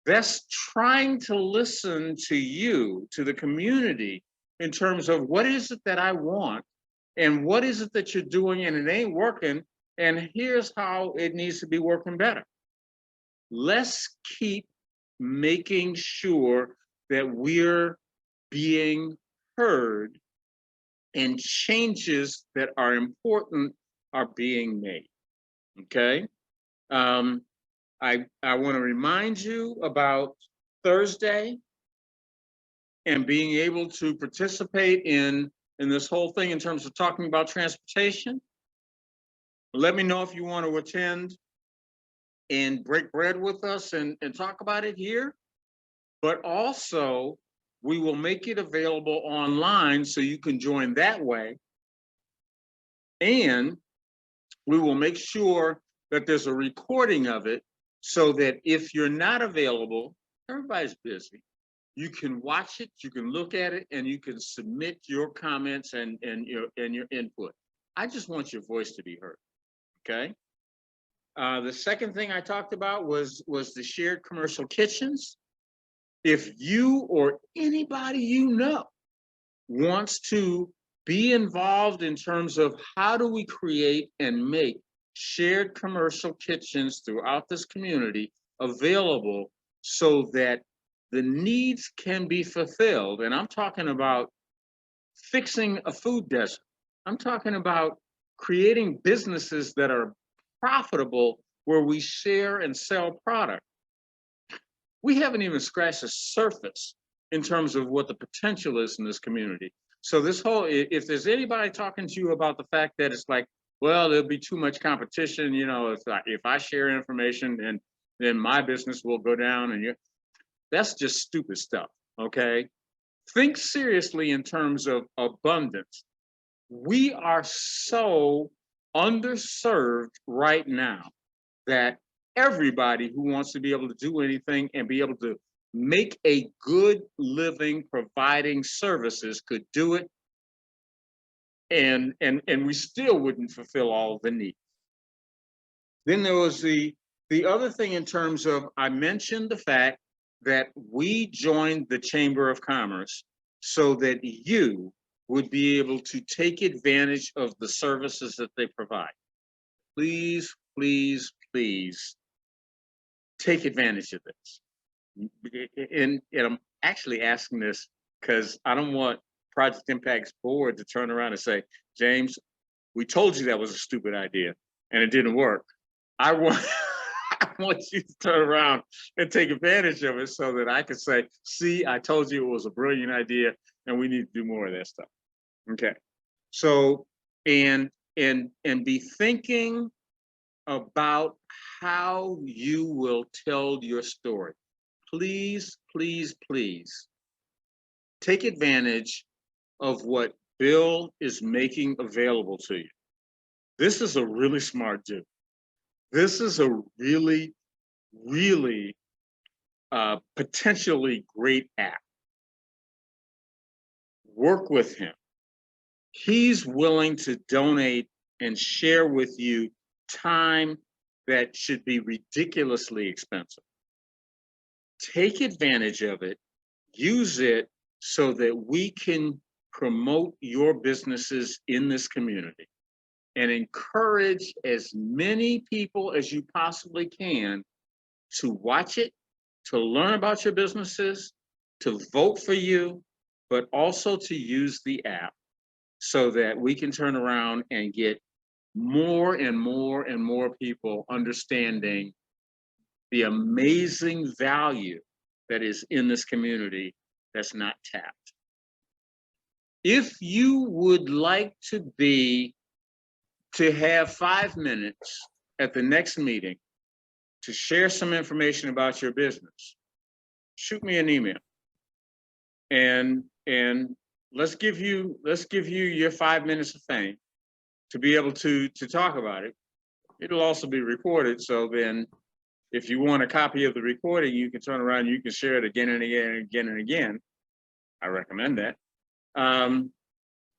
that's trying to listen to you, to the community, in terms of what is it that I want and what is it that you're doing and it ain't working, and here's how it needs to be working better. Let's keep making sure that we're being heard and changes that are important are being made, okay? I want to remind you about Thursday and being able to participate in this whole thing in terms of talking about transportation. Let me know if you want to attend and break bread with us and talk about it here. But also, we will make it available online so you can join that way. And we will make sure that there's a recording of it so that if you're not available, everybody's busy. You can watch it, you can look at it, and you can submit your comments and your input. I just want your voice to be heard, okay? The second thing I talked about was the shared commercial kitchens. If you or anybody you know wants to be involved in terms of how do we create and make shared commercial kitchens throughout this community available so that the needs can be fulfilled, and I'm talking about fixing a food desert. I'm talking about creating businesses that are profitable where we share and sell product. We haven't even scratched the surface in terms of what the potential is in this community. So this whole, if there's anybody talking to you about the fact that it's like, well, there'll be too much competition, you know, if I share information, then my business will go down, and that's just stupid stuff, okay? Think seriously in terms of abundance. We are so underserved right now that everybody who wants to be able to do anything and be able to make a good living providing services could do it, and we still wouldn't fulfill all the needs. Then there was the other thing in terms of, I mentioned the fact that we joined the Chamber of Commerce so that you would be able to take advantage of the services that they provide. Please, please, please take advantage of this. And I'm actually asking this because I don't want Project Impact's board to turn around and say, James, we told you that was a stupid idea and it didn't work. I want I want you to turn around and take advantage of it so that I can say, see, I told you it was a brilliant idea and we need to do more of that stuff. Okay. So, and be thinking about how you will tell your story. Please, please, please take advantage of what Bill is making available to you. This is a really smart dude. This is a really, really potentially great app. Work with him. He's willing to donate and share with you time that should be ridiculously expensive. Take advantage of it, use it so that we can promote your businesses in this community and encourage as many people as you possibly can to watch it, to learn about your businesses, to vote for you, but also to use the app so that we can turn around and get more and more and more people understanding the amazing value that is in this community that's not tapped. If you would like to have 5 minutes at the next meeting to share some information about your business, shoot me an email. And let's give you your 5 minutes of fame to be able to talk about it. It'll also be recorded, so then if you want a copy of the recording, you can turn around, you can share it again and again and again and again. I recommend that. And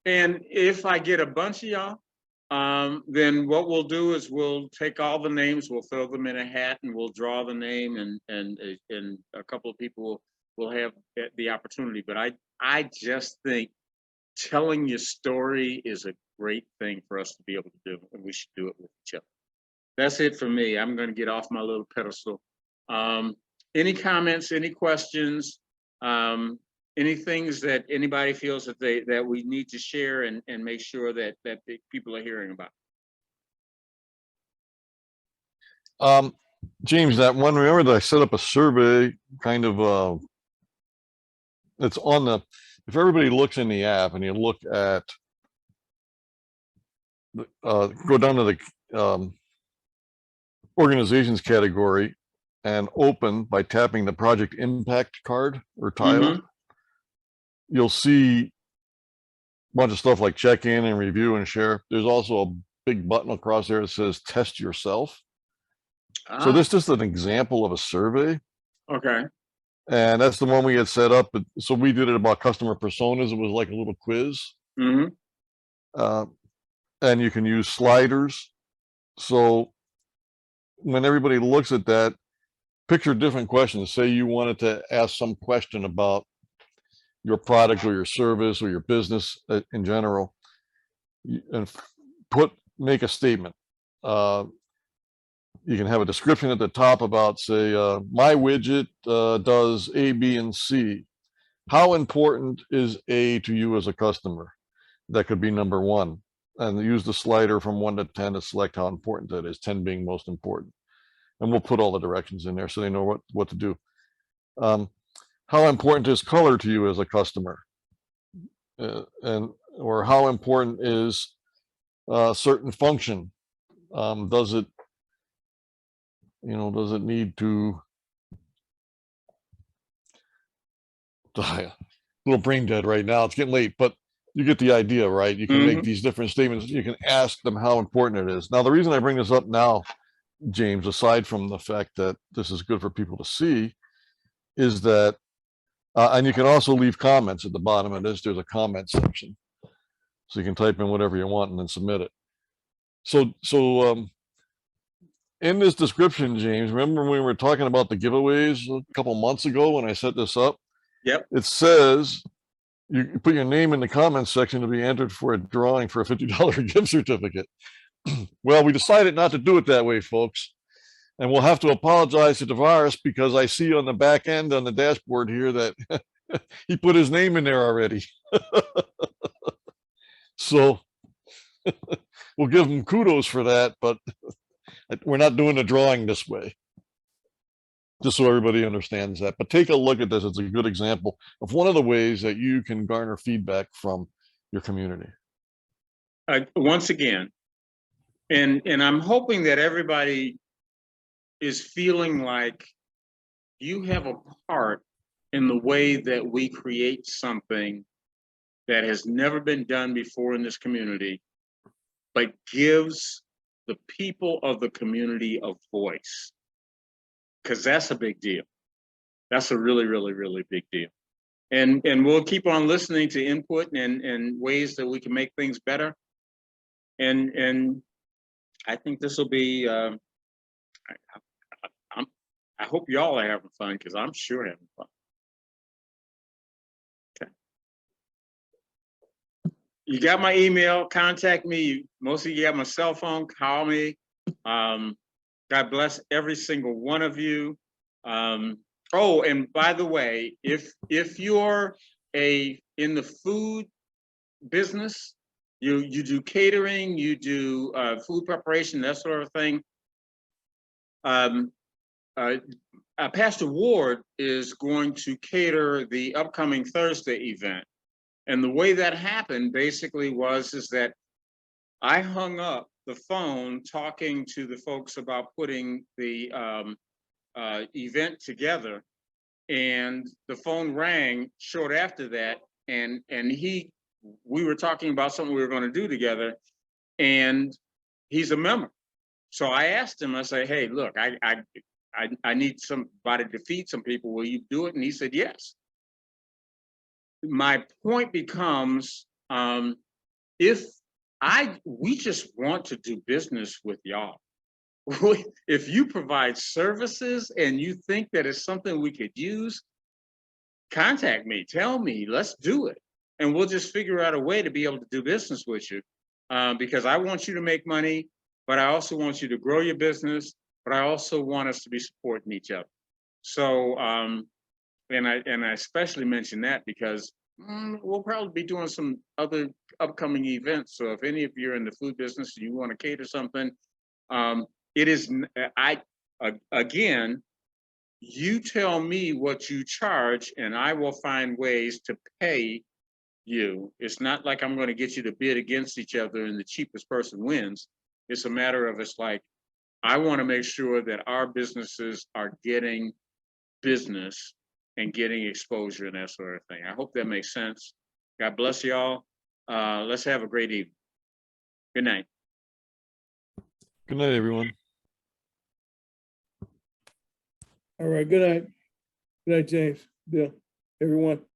if I get a bunch of y'all, then what we'll do is we'll take all the names, we'll throw them in a hat, and we'll draw the name, and a couple of people will have the opportunity. But I just think telling your story is a great thing for us to be able to do, and we should do it with each other. That's it for me. I'm going to get off my little pedestal. Any comments, any questions, any things that anybody feels that we need to share and make sure that people are hearing about? James, that one, remember that I set up a survey kind of, it's on the, if everybody looks in the app and you look at, go down to the organizations category and open by tapping the project impact card or title, you'll see a bunch of stuff like check in and review and share. There's also a big button across there that says test yourself. So this is just an example of a survey. Okay. And that's the one we had set up. So we did it about customer personas. It was like a little quiz. And you can use sliders. So when everybody looks at that, picture different questions. Say you wanted to ask some question about your product or your service or your business in general, and make a statement. You can have a description at the top about, say, my widget does A, B, and C. How important is A to you as a customer? That could be number 1. And use the slider from 1 to 10 to select how important that is, 10 being most important. And we'll put all the directions in there so they know what to do. How important is color to you as a customer? Or how important is a certain function? Does it need to, a little brain dead right now, it's getting late, but you get the idea, right? You can make these different statements. You can ask them how important it is. Now, the reason I bring this up now, James, aside from the fact that this is good for people to see, is that, and you can also leave comments at the bottom of this. There's a comment section. So you can type in whatever you want and then submit it. So in this description, James, remember when we were talking about the giveaways a couple months ago when I set this up? Yep. It says you put your name in the comments section to be entered for a drawing for a $50 gift certificate. Well, we decided not to do it that way, folks. And we'll have to apologize to Tavares because I see on the back end on the dashboard here that he put his name in there already. So we'll give him kudos for that, but we're not doing the drawing this way. Just so everybody understands that. But take a look at this. It's a good example of one of the ways that you can garner feedback from your community. Once again, and I'm hoping that everybody is feeling like you have a part in the way that we create something that has never been done before in this community, but gives the people of the community a voice. Because that's a big deal. That's a really, really, really big deal. And we'll keep on listening to input and ways that we can make things better. And I think this will be, I hope y'all are having fun because I'm sure having fun. Okay. You got my email, contact me. Most of you got my cell phone, call me. God bless every single one of you. Oh, and by the way, if you're in the food business, you do catering, you do food preparation, that sort of thing. Pastor Ward is going to cater the upcoming Thursday event. And the way that happened basically is that I hung up the phone talking to the folks about putting the event together, and the phone rang short after that, and we were talking about something we were going to do together, and he's a member. So I asked him, I said, hey, look, I need somebody to feed some people. Will you do it? And he said, yes. My point becomes, we just want to do business with y'all. If you provide services and you think that it's something we could use, contact me, tell me, let's do it. And we'll just figure out a way to be able to do business with you. Because I want you to make money, but I also want you to grow your business, but I also want us to be supporting each other. So, and I especially mention that because we'll probably be doing some other upcoming events. So if any of you are in the food business and you want to cater something, it is, again, you tell me what you charge and I will find ways to pay you. It's not like I'm going to get you to bid against each other and the cheapest person wins. It's a matter of, it's like, I want to make sure that our businesses are getting business and getting exposure and that sort of thing. I hope that makes sense. God bless y'all. Let's have a great evening. Good night. Good night, everyone. All right, good night. Good night, James, Bill, everyone.